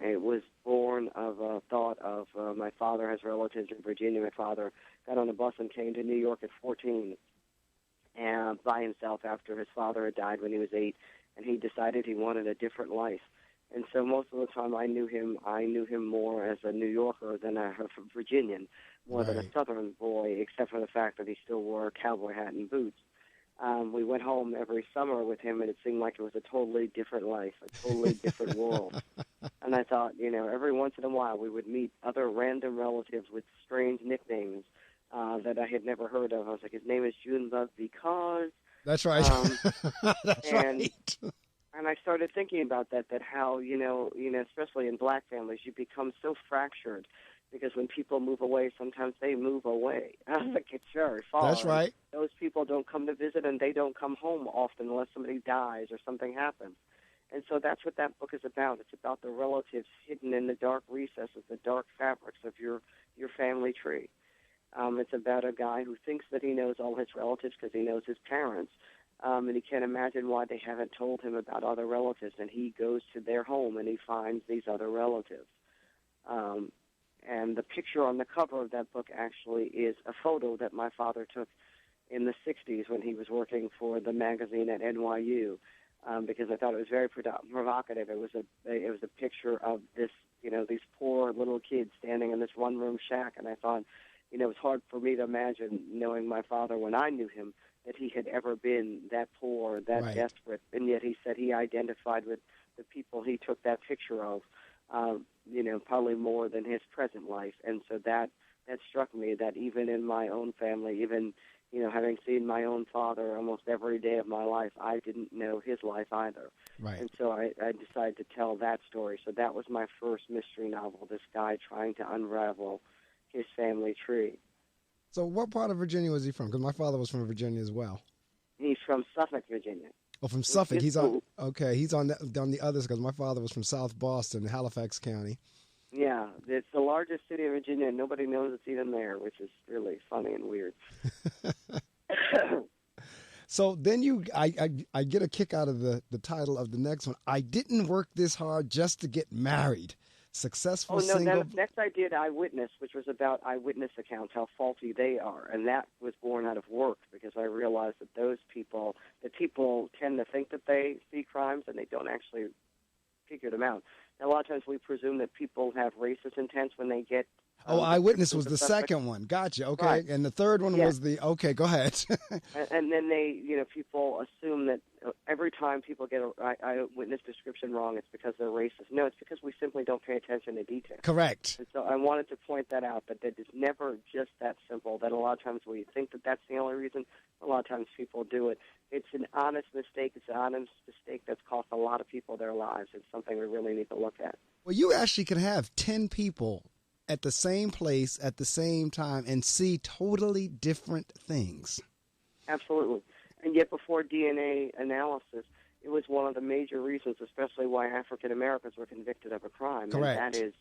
It was born of a thought of my father has relatives in Virginia. My father got on a bus and came to New York at 14 and by himself after his father had died when he was 8, and he decided he wanted a different life. And so most of the time I knew him more as a New Yorker than a Virginian, more than a Southern boy, except for the fact that he still wore a cowboy hat and boots. We went home every summer with him, and it seemed like it was a totally different life, a totally different world. And I thought, every once in a while we would meet other random relatives with strange nicknames that I had never heard of. I was like, his name is Junebug because... That's right. That's right. And I started thinking about that how, especially in black families, you become so fractured because when people move away, sometimes they move away. Like it's very far. That's right. Those people don't come to visit, and they don't come home often unless somebody dies or something happens. And so that's what that book is about. It's about the relatives hidden in the dark recesses, the dark fabrics of your family tree. It's about a guy who thinks that he knows all his relatives because he knows his parents, and he can't imagine why they haven't told him about other relatives. And he goes to their home, and he finds these other relatives. And the picture on the cover of that book actually is a photo that my father took in the 60s when he was working for the magazine at NYU, because I thought it was very provocative. It was a picture of this, these poor little kids standing in this one-room shack, and I thought, it was hard for me to imagine, knowing my father when I knew him, that he had ever been that poor, that desperate, and yet he said he identified with the people he took that picture of, probably more than his present life. And so that that struck me, that even in my own family, even, having seen my own father almost every day of my life, I didn't know his life either. Right. And so I decided to tell that story. So that was my first mystery novel, this guy trying to unravel his family tree. So what part of Virginia was he from? Because my father was from Virginia as well. He's from Suffolk, Virginia. Oh, from Suffolk. He's on the others, because my father was from South Boston, Halifax County. Yeah, it's the largest city of Virginia, and nobody knows it's even there, which is really funny and weird. So then I get a kick out of the title of the next one. I didn't work this hard just to get married. Successful single. Next I did Eyewitness, which was about eyewitness accounts, how faulty they are, and that was born out of work, because I realized that people tend to think that they see crimes and they don't actually figure them out. And a lot of times we presume that people have racist intents when they get. Eyewitness was the second one. Gotcha. Okay, right. And the third one was the. Okay, go ahead. and then people assume that every time people get an eyewitness description wrong, it's because they're racist. No, it's because we simply don't pay attention to detail. Correct. And so I wanted to point that out, that it's never just that simple. That a lot of times we think that that's the only reason. A lot of times people do it. It's an honest mistake. It's an honest mistake that's cost a lot of people their lives. It's something we really need to look at. Well, you actually can have 10 people at the same place at the same time and see totally different things. Absolutely. And yet before DNA analysis, it was one of the major reasons, especially why African Americans were convicted of a crime. Correct. And that is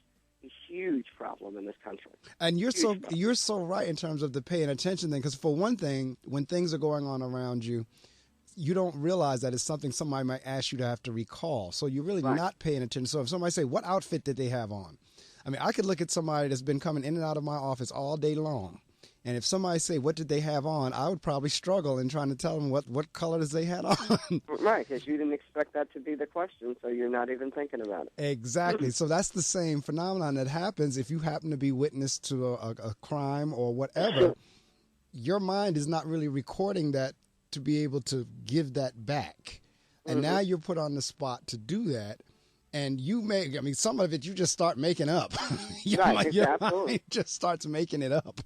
a huge problem in this country. And you're so right in terms of the paying attention thing, because for one thing, when things are going on around you, you don't realize that it's something somebody might ask you to have to recall. So you're really not paying attention. So if somebody say, what outfit did they have on? I mean, I could look at somebody that's been coming in and out of my office all day long. And if somebody say, what did they have on? I would probably struggle in trying to tell them what colors they had on. Right, because you didn't expect that to be the question, so you're not even thinking about it. Exactly. So that's the same phenomenon that happens if you happen to be witness to a crime or whatever. Your mind is not really recording that to be able to give that back. And now you're put on the spot to do that. And some of it you just start making up. your mind just starts making it up.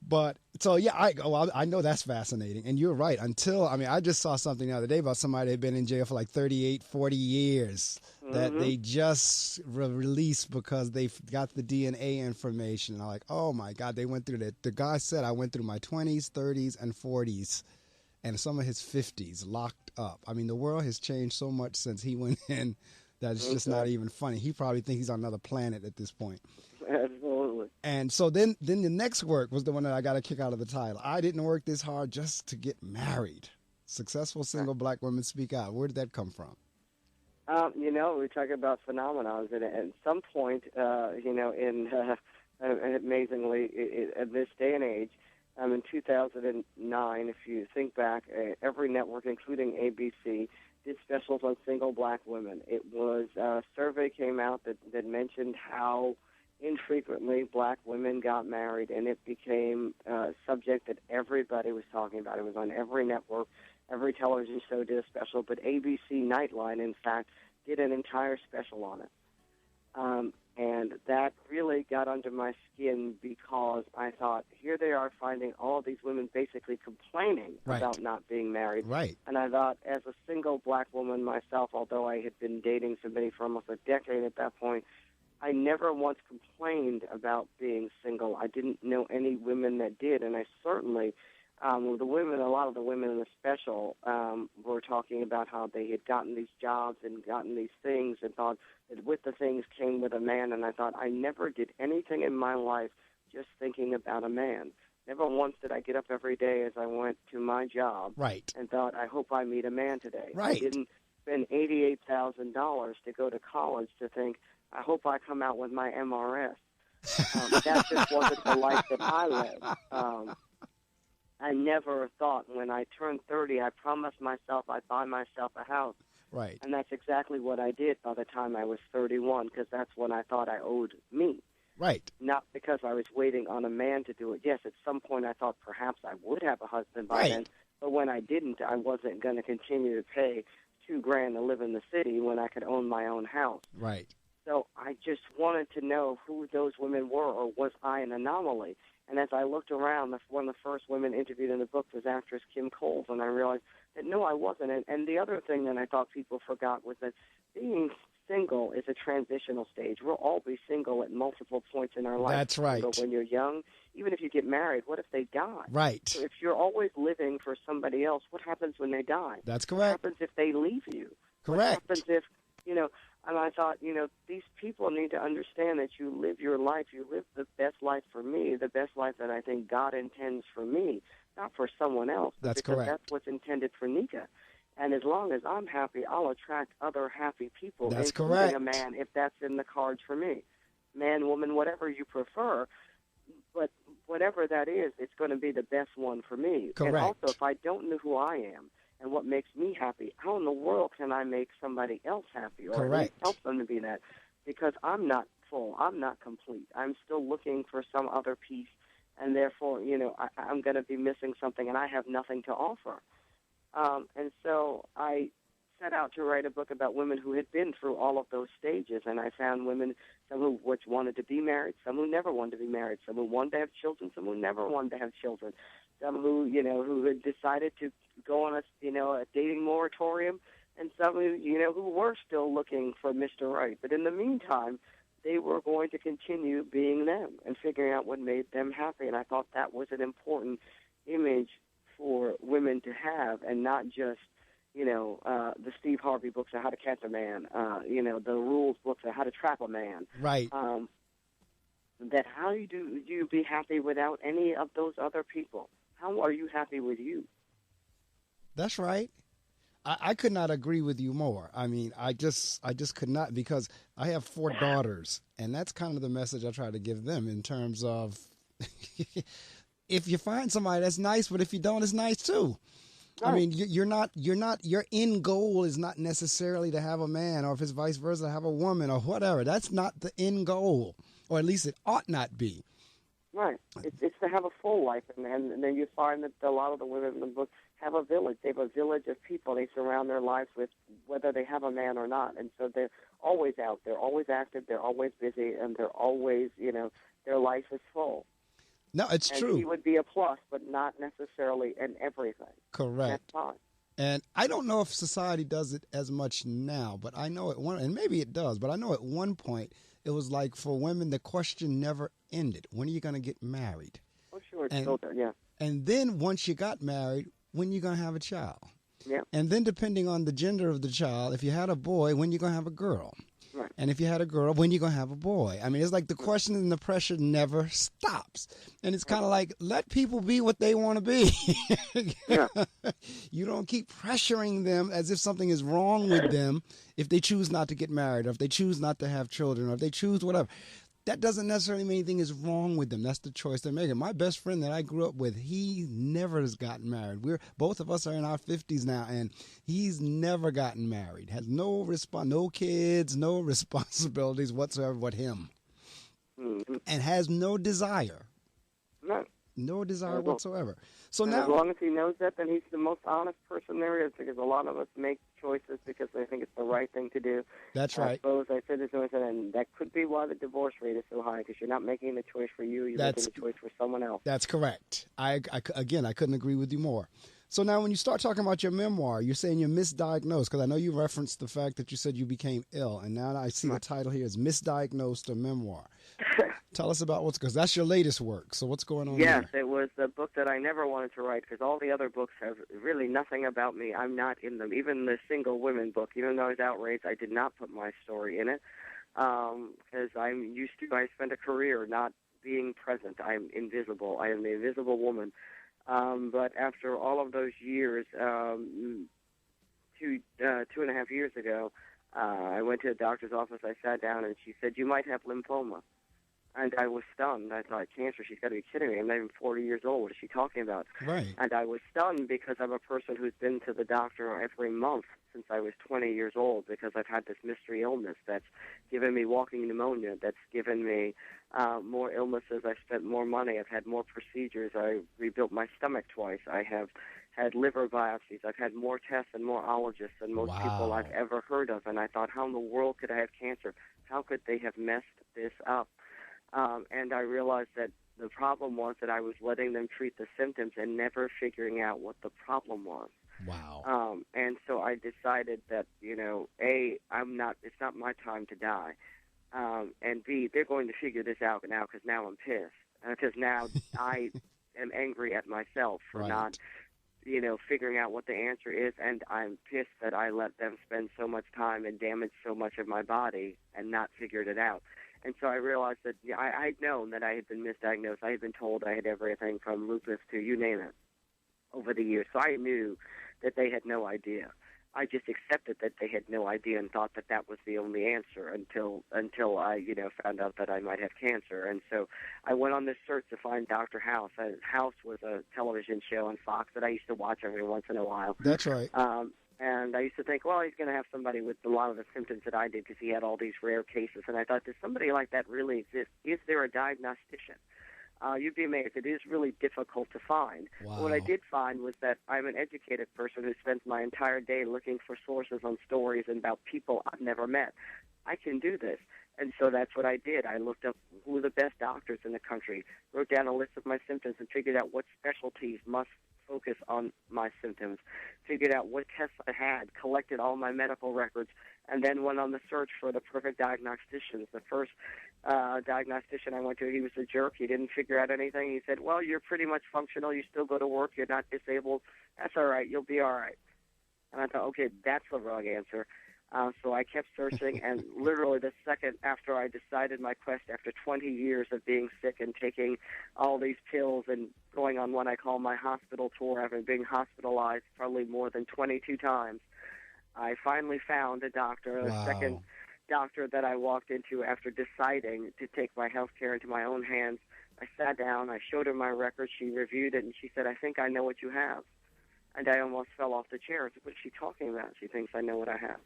But so, yeah, I know that's fascinating. And you're right. I just saw something the other day about somebody that had been in jail for like 38, 40 years that they just released because they got the DNA information. And I'm like, oh, my God, they went through that. The guy said, I went through my 20s, 30s, and 40s, and some of his 50s locked up. I mean, the world has changed so much since he went in that it's just not even funny. He probably thinks he's on another planet at this point. Absolutely. And so then the next work was the one that I got a kick out of the title. I didn't work this hard just to get married. Successful single black women speak out. Where did that come from? We're talking about phenomena. And at some point, amazingly, in this day and age, in 2009, if you think back, every network, including ABC, did specials on single black women. It was a survey came out that mentioned how infrequently black women got married, and it became a subject that everybody was talking about. It was on every network. Every television show did a special, but ABC Nightline, in fact, did an entire special on it. And that really got under my skin because I thought, here they are finding all of these women basically complaining about not being married. Right. And I thought, as a single black woman myself, although I had been dating somebody for almost a decade at that point, I never once complained about being single. I didn't know any women that did, and I certainly, a lot of the women in the special were talking about how they had gotten these jobs and gotten these things and thought that with the things came with a man, and I thought I never did anything in my life just thinking about a man. Never once did I get up every day as I went to my job and thought, I hope I meet a man today. Right. I didn't spend $88,000 to go to college to think, I hope I come out with my MRS. That just wasn't the life that I led. I never thought when I turned 30, I promised myself I'd buy myself a house. Right. And that's exactly what I did by the time I was 31, because that's when I thought I owed me. Right. Not because I was waiting on a man to do it. Yes, at some point I thought perhaps I would have a husband by then, but when I didn't, I wasn't going to continue to pay $2,000 to live in the city when I could own my own house. Right. So I just wanted to know who those women were, or was I an anomaly? And as I looked around, one of the first women interviewed in the book was actress Kim Coles, and I realized that no, I wasn't. And the other thing that I thought people forgot was that being single is a transitional stage. We'll all be single at multiple points in our life. That's right. But when you're young, even if you get married, what if they die? Right. So if you're always living for somebody else, what happens when they die? That's correct. What happens if they leave you? Correct. What happens if, and I thought, these people need to understand that you live your life. You live the best life for me, the best life that I think God intends for me, not for someone else. That's because correct. That's what's intended for Nika. And as long as I'm happy, I'll attract other happy people, That's including correct. a man, if that's in the cards for me. Man, woman, whatever you prefer. But whatever that is, it's going to be the best one for me. Correct. And also, if I don't know who I am and what makes me happy, how in the world can I make somebody else happy, or at least help them to be that? Because I'm not full. I'm not complete. I'm still looking for some other piece, and therefore, I'm going to be missing something, and I have nothing to offer. And so I set out to write a book about women who had been through all of those stages, and I found women, some who wanted to be married, some who never wanted to be married, some who wanted to have children, some who never wanted to have children, some who, who had decided to go on a dating moratorium, and some who, who were still looking for Mr. Right. But in the meantime, they were going to continue being them and figuring out what made them happy, and I thought that was an important image for women to have, and not just, the Steve Harvey books on how to catch a man, the rules books on how to trap a man. Right. That how do you be happy without any of those other people? How are you happy with you? That's right. I could not agree with you more. I mean, I just could not, because I have 4 daughters, and that's kind of the message I try to give them in terms of if you find somebody, that's nice, but if you don't, it's nice too. Right. I mean, your end goal is not necessarily to have a man, or if it's vice versa, to have a woman or whatever. That's not the end goal, or at least it ought not be. Right. It's to have a full life, and then you find that a lot of the women in the book have a village. They have a village of people they surround their lives with, whether they have a man or not. And so they're always out. They're always active. They're always busy, and they're always, their life is full. No, it's true. He would be a plus, but not necessarily in everything. Correct. That's fine. And I don't know if society does it as much now, but I know and maybe it does, but I know at one point it was like for women, the question never ended. When are you going to get married? Oh, sure. It's still there, yeah. And then once you got married, when are you going to have a child? Yeah. And then depending on the gender of the child, if you had a boy, when are you going to have a girl? Right. And if you had a girl, when are you going to have a boy? I mean, it's like the question and the pressure never stops. And it's kind of like, let people be what they want to be. Yeah. You don't keep pressuring them as if something is wrong with them if they choose not to get married, or if they choose not to have children, or if they choose whatever. That doesn't necessarily mean anything is wrong with them. That's the choice they're making. My best friend that I grew up with, he never has gotten married. Both of us are in our 50s now, and he's never gotten married. Has no kids, no responsibilities whatsoever but him. Mm-hmm. And has no desire. No. No desire whatsoever. So and now, as long as he knows that, then he's the most honest person there is, because a lot of us make choices because they think it's the right thing to do. That's right. I suppose I said this, and that could be why the divorce rate is so high, because you're not making the choice for you, you're making the choice for someone else. That's correct. I couldn't agree with you more. So now when you start talking about your memoir, you're saying you're misdiagnosed, because I know you referenced the fact that you said you became ill, and now I see the title here is Misdiagnosed, a Memoir. Tell us about because that's your latest work. So what's going on Yes, there? It was the book that I never wanted to write, because all the other books have really nothing about me. I'm not in them. Even the single women book, even though I was outraged, I did not put my story in it, because I spent a career not being present. I'm invisible. I am the invisible woman. But after all of those years, 2.5 years ago, I went to a doctor's office. I sat down, and she said, "You might have lymphoma." And I was stunned. I thought, cancer, she's got to be kidding me. I'm not even 40 years old. What is she talking about? Right. And I was stunned because I'm a person who's been to the doctor every month since I was 20 years old, because I've had this mystery illness that's given me walking pneumonia, that's given me more illnesses. I've spent more money. I've had more procedures. I rebuilt my stomach twice. I have had liver biopsies. I've had more tests and more ologists than most people I've ever heard of. And I thought, how in the world could I have cancer? How could they have messed this up? And I realized that the problem was that I was letting them treat the symptoms and never figuring out what the problem was. Wow. And so I decided that, A, it's not my time to die. And B, they're going to figure this out now, because now I'm pissed. Because now I am angry at myself for not, figuring out what the answer is. And I'm pissed that I let them spend so much time and damage so much of my body and not figured it out. And so I realized that I'd known that I had been misdiagnosed. I had been told I had everything from lupus to you name it over the years. So I knew that they had no idea. I just accepted that they had no idea and thought that that was the only answer until I, found out that I might have cancer. And so I went on this search to find Dr. House. House was a television show on Fox that I used to watch every once in a while. That's right. And I used to think, well, he's going to have somebody with a lot of the symptoms that I did, because he had all these rare cases. And I thought, does somebody like that really exist? Is there a diagnostician? You'd be amazed. It is really difficult to find. Wow. What I did find was that I'm an educated person who spends my entire day looking for sources on stories and about people I've never met. I can do this. And so that's what I did. I looked up who were the best doctors in the country, wrote down a list of my symptoms, and figured out what specialties must focus on my symptoms, figured out what tests I had, collected all my medical records, and then went on the search for the perfect diagnosticians. The first diagnostician I went to, he was a jerk. He didn't figure out anything. He said, well, you're pretty much functional. You still go to work. You're not disabled. That's all right. You'll be all right. And I thought, okay, that's the wrong answer. So I kept searching, and literally the second after I decided my quest, after 20 years of being sick and taking all these pills and going on what I call my hospital tour, having been hospitalized probably more than 22 times, I finally found a doctor, a second doctor that I walked into after deciding to take my health care into my own hands. I sat down, I showed her my records, she reviewed it, and she said, I think I know what you have. And I almost fell off the chair. I said, what's she talking about? She thinks I know what I have.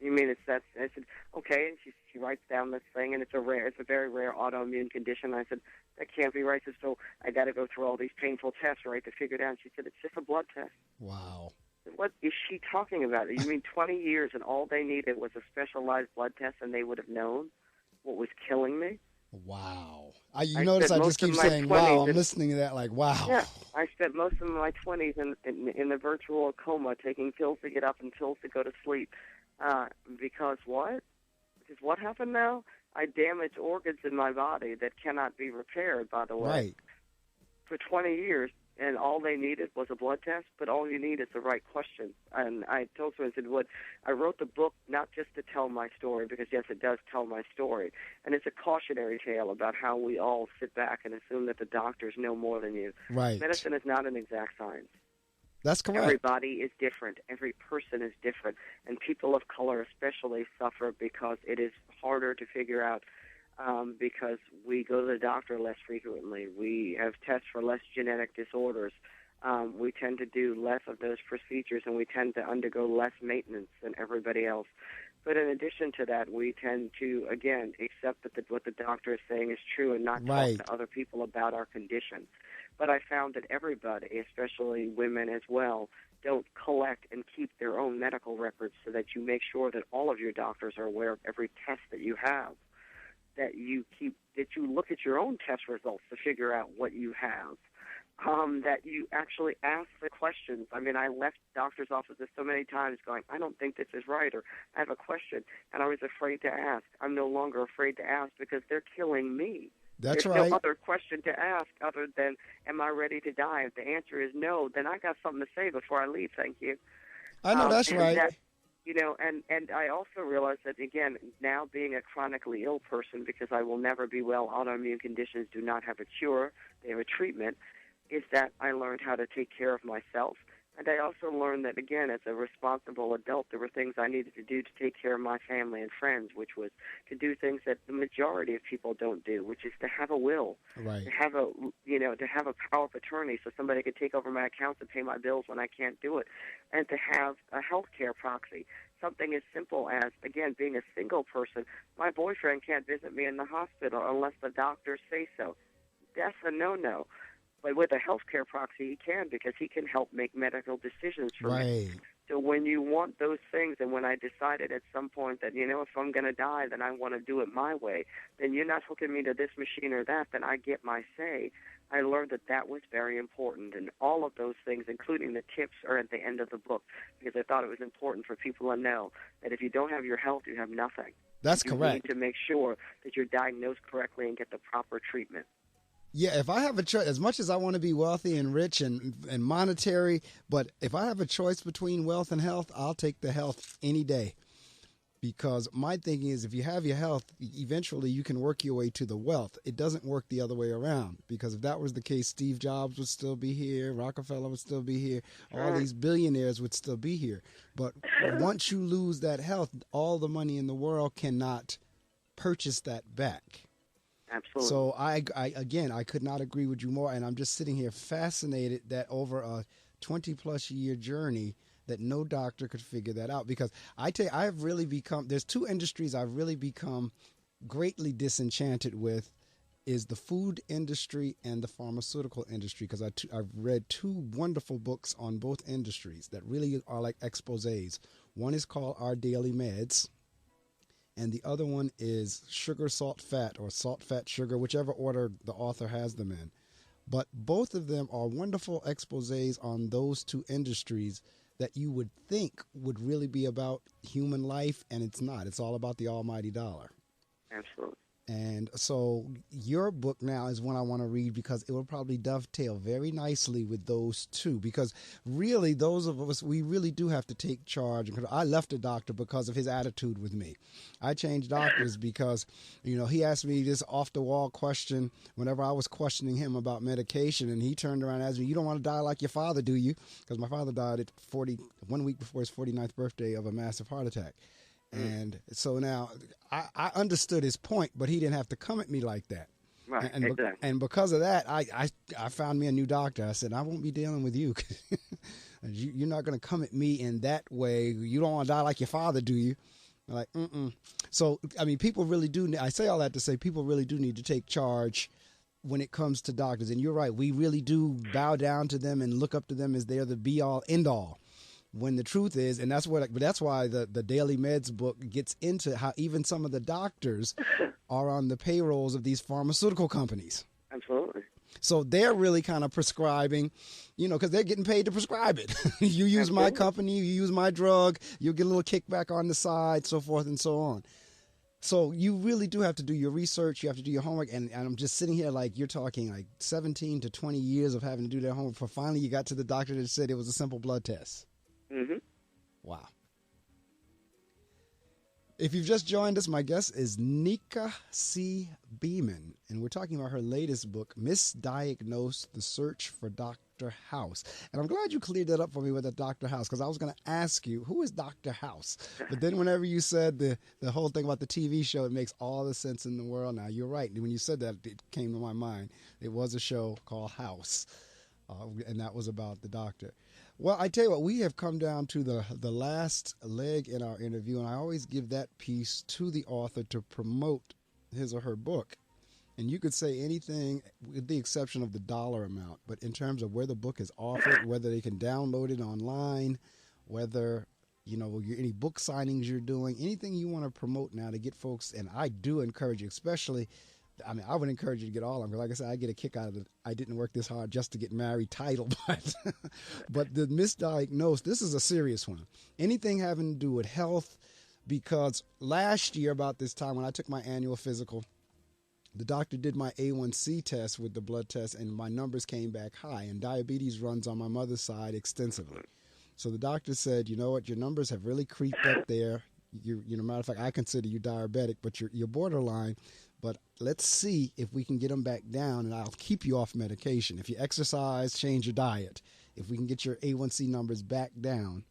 You mean it's that? I said, okay. And she writes down this thing, and it's a very rare autoimmune condition. I said, that can't be right. So I got to go through all these painful tests, right, to figure it out. And she said, it's just a blood test. Wow. What is she talking about? You mean 20 years and all they needed was a specialized blood test, and they would have known what was killing me? Wow. You notice I just keep saying, wow. I'm listening to that like, wow. Yeah. I spent most of my 20s in the virtual coma, taking pills to get up and pills to go to sleep. Because what? Because what happened now? I damaged organs in my body that cannot be repaired, by the way. Right. For 20 years, and all they needed was a blood test, but all you need is the right question. And I told someone, I said, I wrote the book not just to tell my story, because, yes, it does tell my story. And it's a cautionary tale about how we all sit back and assume that the doctors know more than you. Right. Medicine is not an exact science. That's correct. Everybody is different. Every person is different. And people of color especially suffer because it is harder to figure out because we go to the doctor less frequently. We have tests for less genetic disorders. We tend to do less of those procedures, and we tend to undergo less maintenance than everybody else. But in addition to that, we tend to, again, accept that what the doctor is saying is true and not talk to other people about our condition. But I found that everybody, especially women as well, don't collect and keep their own medical records so that you make sure that all of your doctors are aware of every test that you have, that you look at your own test results to figure out what you have, that you actually ask the questions. I mean, I left doctors' offices so many times going, I don't think this is right, or I have a question, and I was afraid to ask. I'm no longer afraid to ask because they're killing me. That's There's right. no other question to ask other than, am I ready to die? If the answer is no, then I got something to say before I leave. Thank you. I know that's right. And I also realize that, again, now being a chronically ill person, because I will never be well, autoimmune conditions do not have a cure, they have a treatment, is that I learned how to take care of myself, And I also learned that, again, as a responsible adult, there were things I needed to do to take care of my family and friends, which was to do things that the majority of people don't do, which is to have a will, Right. to have a, to have a power of attorney so somebody could take over my accounts and pay my bills when I can't do it, and to have a health care proxy. Something as simple as, again, being a single person, my boyfriend can't visit me in the hospital unless the doctors say so. That's a no-no. But with a healthcare proxy, he can, because he can help make medical decisions for me. So when you want those things, and when I decided at some point that, if I'm going to die, then I want to do it my way, then you're not hooking me to this machine or that, then I get my say. I learned that that was very important. And all of those things, including the tips, are at the end of the book, because I thought it was important for people to know that if you don't have your health, you have nothing. That's correct. You need to make sure that you're diagnosed correctly and get the proper treatment. Yeah, if I have a choice, as much as I want to be wealthy and rich and monetary, but if I have a choice between wealth and health, I'll take the health any day. Because my thinking is, if you have your health, eventually you can work your way to the wealth. It doesn't work the other way around. Because if that was the case, Steve Jobs would still be here, Rockefeller would still be here, all these billionaires would still be here. But once you lose that health, all the money in the world cannot purchase that back. Absolutely. So I could not agree with you more, and I'm just sitting here fascinated that over a 20-plus year journey that no doctor could figure that out. Because I have really become, there's two industries I've really become greatly disenchanted with, is the food industry and the pharmaceutical industry, because I've read two wonderful books on both industries that really are like exposés. One is called Our Daily Meds, and the other one is Sugar, Salt, Fat, or Salt, Fat, Sugar, whichever order the author has them in. But both of them are wonderful exposés on those two industries that you would think would really be about human life, and it's not. It's all about the almighty dollar. Absolutely. And so your book now is one I want to read, because it will probably dovetail very nicely with those two. Because really, those of us, we really do have to take charge. I left a doctor because of his attitude with me. I changed doctors because, he asked me this off-the-wall question whenever I was questioning him about medication, and he turned around and asked me, "You don't want to die like your father, do you?" Because my father died at 1 week before his 49th birthday of a massive heart attack. And so now I understood his point, but he didn't have to come at me like that. Right, exactly. And because of that, I found me a new doctor. I said, I won't be dealing with you. You're not going to come at me in that way. You don't want to die like your father, do you? I'm like, So, people really do. I say all that to say people really do need to take charge when it comes to doctors. And you're right. We really do bow down to them and look up to them as they're the be-all, end-all. When the truth is, and that's why the Daily Meds book gets into how even some of the doctors are on the payrolls of these pharmaceutical companies. Absolutely. So they're really kind of prescribing, because they're getting paid to prescribe it. You use my company, you use my drug, you'll get a little kickback on the side, so forth and so on. So you really do have to do your research. You have to do your homework. And I'm just sitting here like you're talking like 17 to 20 years of having to do that homework. For finally you got to the doctor that said it was a simple blood test. Mm-hmm. Wow. If you've just joined us, my guest is Nika C. Beamon, and we're talking about her latest book, Misdiagnosed: The Search for Dr. House. And I'm glad you cleared that up for me with the Dr. House, because I was going to ask you, who is Dr. House? But then whenever you said the whole thing about the TV show, it makes all the sense in the world now. You're right. When you said that, it came to my mind. It was a show called House, and that was about the doctor. Well, I tell you what, we have come down to the last leg in our interview, and I always give that piece to the author to promote his or her book. And you could say anything with the exception of the dollar amount, but in terms of where the book is offered, whether they can download it online, whether, any book signings you're doing, anything you want to promote now to get folks, and I do encourage you, especially, I would encourage you to get all of them. Like I said, I get a kick out of it. I didn't work this hard just to get married title, but the Misdiagnosed, this is a serious one. Anything having to do with health, because last year about this time when I took my annual physical, the doctor did my A1C test with the blood test, and my numbers came back high, and diabetes runs on my mother's side extensively. So the doctor said, you know what, your numbers have really creeped up there. Matter of fact, I consider you diabetic, but you're borderline. But let's see if we can get them back down, and I'll keep you off medication. If you exercise, change your diet. if we can get your A1C numbers back down,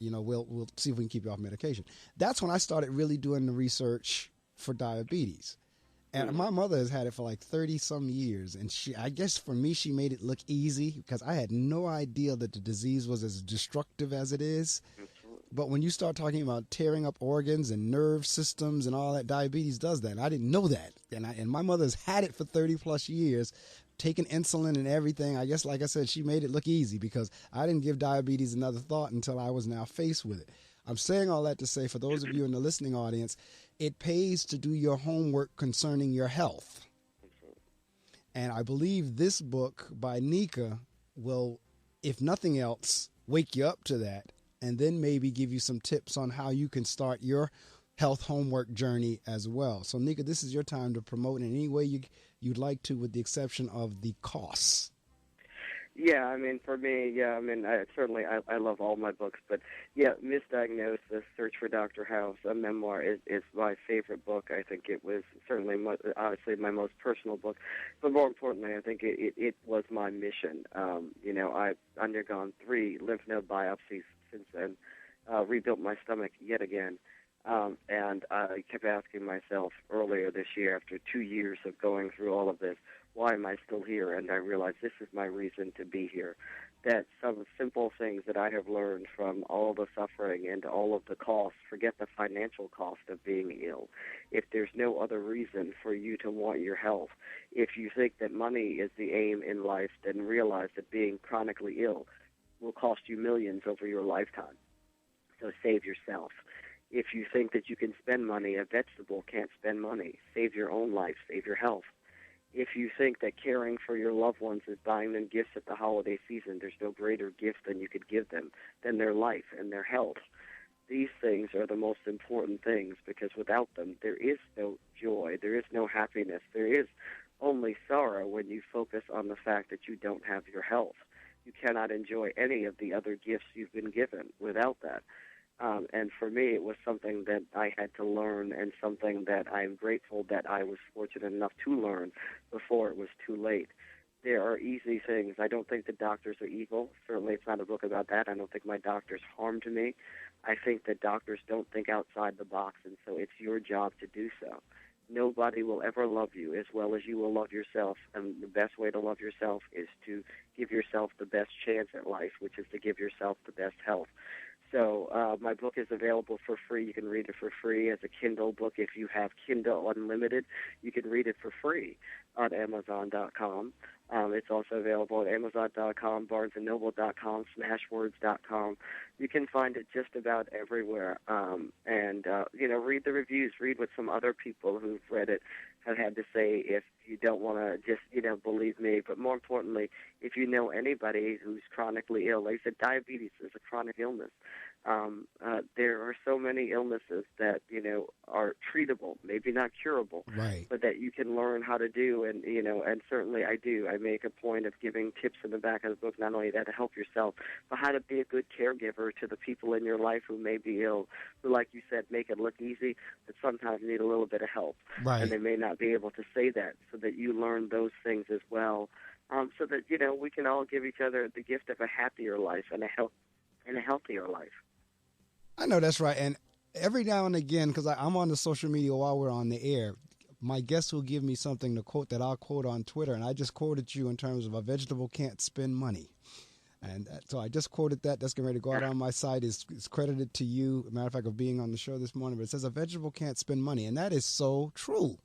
we'll see if we can keep you off medication. That's when I started really doing the research for diabetes. And my mother has had it for like 30 some years. And I guess for me, she made it look easy because I had no idea that the disease was as destructive as it is. But when you start talking about tearing up organs and nerve systems and all that, diabetes does that. And I didn't know that. And my mother's had it for 30 plus years, taking insulin and everything. I guess, like I said, she made it look easy because I didn't give diabetes another thought until I was now faced with it. I'm saying all that to say, for those of you in the listening audience, it pays to do your homework concerning your health. And I believe this book by Nika will, if nothing else, wake you up to that and then maybe give you some tips on how you can start your health homework journey as well. So, Nika, this is your time to promote in any way you'd like to, with the exception of the costs. Yeah, I mean, for me, I love all my books, but yeah, Misdiagnosis, Search for Dr. House, a memoir is my favorite book. I think it was certainly, obviously, my most personal book, but more importantly, I think it was my mission. I've undergone 3 lymph node biopsies since then, rebuilt my stomach yet again, and I kept asking myself earlier this year, after 2 years of going through all of this, why am I still here? And I realized this is my reason to be here. That some simple things that I have learned from all the suffering and all of the costs, forget the financial cost of being ill. If there's no other reason for you to want your health, if you think that money is the aim in life, then realize that being chronically ill will cost you millions over your lifetime. So save yourself. If you think that you can spend money, a vegetable can't spend money. Save your own life, save your health. If you think that caring for your loved ones is buying them gifts at the holiday season, there's no greater gift than you could give them than their life and their health. These things are the most important things because without them, there is no joy, there is no happiness, there is only sorrow when you focus on the fact that you don't have your health. You cannot enjoy any of the other gifts you've been given without that. And for me, it was something that I had to learn and something that I'm grateful that I was fortunate enough to learn before it was too late. There are easy things. I don't think the doctors are evil. Certainly it's not a book about that. I don't think my doctors harmed me. I think that doctors don't think outside the box, and so it's your job to do so. Nobody will ever love you as well as you will love yourself, and the best way to love yourself is to give yourself the best chance at life, which is to give yourself the best health. So my book is available for free. You can read it for free as a Kindle book. If you have Kindle Unlimited, you can read it for free on Amazon.com. It's also available at Amazon.com, BarnesandNoble.com, Smashwords.com. You can find it just about everywhere. Read the reviews. Read what some other people who've read it have had to say if you don't want to just, believe me. But more importantly, if you know anybody who's chronically ill, like I said, diabetes is a chronic illness. There are so many illnesses that, are treatable, maybe not curable, right, but that you can learn how to do. And, and certainly I do. I make a point of giving tips in the back of the book, not only that to help yourself, but how to be a good caregiver to the people in your life who may be ill, who, like you said, make it look easy, but sometimes need a little bit of help. Right. And they may not be able to say that, so that you learn those things as well, so that, we can all give each other the gift of a happier life and a healthier life. I know that's right. And every now and again, because I'm on the social media while we're on the air, my guests will give me something to quote that I'll quote on Twitter. And I just quoted you in terms of a vegetable can't spend money. And so I just quoted that. That's getting ready to go out on my site. It's credited to you, a matter of fact, of being on the show this morning. But it says a vegetable can't spend money. And that is so true.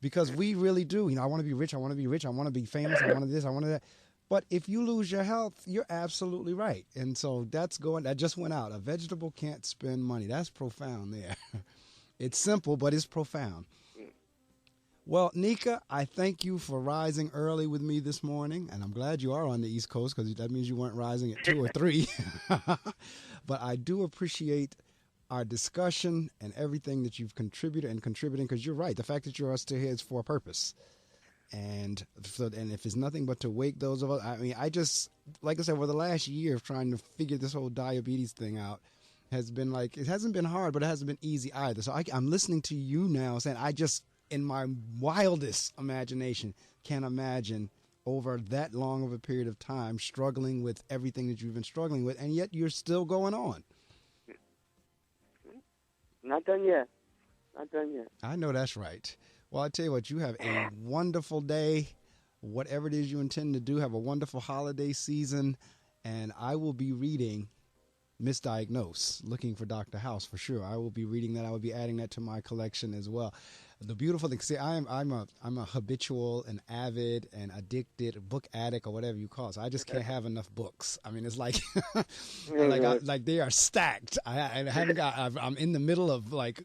Because we really do. I want to be rich. I want to be rich. I want to be famous. I want to this. I want to that. But if you lose your health, you're absolutely right. And so that just went out. A vegetable can't spend money. That's profound there. It's simple, but it's profound. Well, Nika, I thank you for rising early with me this morning. And I'm glad you are on the East Coast because that means you weren't rising at 2 or 3. But I do appreciate our discussion and everything that you've contributing, because you're right. The fact that you're still here is for a purpose. And if it's nothing but to wake those of us, I just, like I said, over the last year of trying to figure this whole diabetes thing out has been it hasn't been hard, but it hasn't been easy either. So I'm listening to you now saying I just, in my wildest imagination, can't imagine over that long of a period of time, struggling with everything that you've been struggling with, and yet you're still going on. Not done yet. Not done yet. I know that's right. Well, I tell you what, you have a wonderful day. Whatever it is you intend to do, have a wonderful holiday season, and I will be reading Misdiagnosed, Looking for Dr. House for sure. I will be reading that. I will be adding that to my collection as well. The beautiful thing, see, I'm a habitual and avid and addicted book addict or whatever you call it. So I just can't have enough books. I mean, it's like like they are stacked. I haven't got. I'm in the middle of like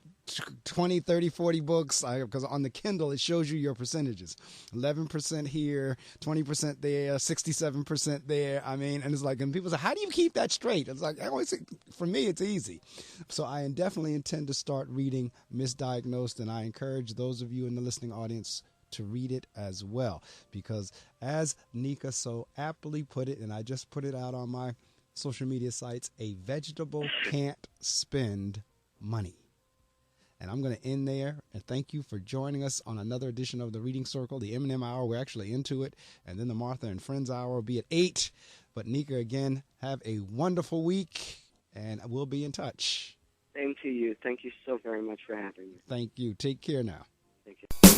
20, 30, 40 books because on the Kindle it shows you your percentages. 11% here, 20% there, 67% there. I mean, and it's like, and people say, how do you keep that straight? It's like, I always say, for me, it's easy. So I definitely intend to start reading Misdiagnosed, and I encourage those of you in the listening audience to read it as well, because as Nika so aptly put it, and I just put it out on my social media sites, a vegetable can't spend money. And I'm going to end there, and thank you for joining us on another edition of the Reading Circle, the M&M Hour. We're actually into it, and then the Martha and Friends Hour will be at 8. But Nika, again, have a wonderful week, and we'll be in touch. Same to you. Thank you so very much for having me. Thank you. Take care now. Thank you.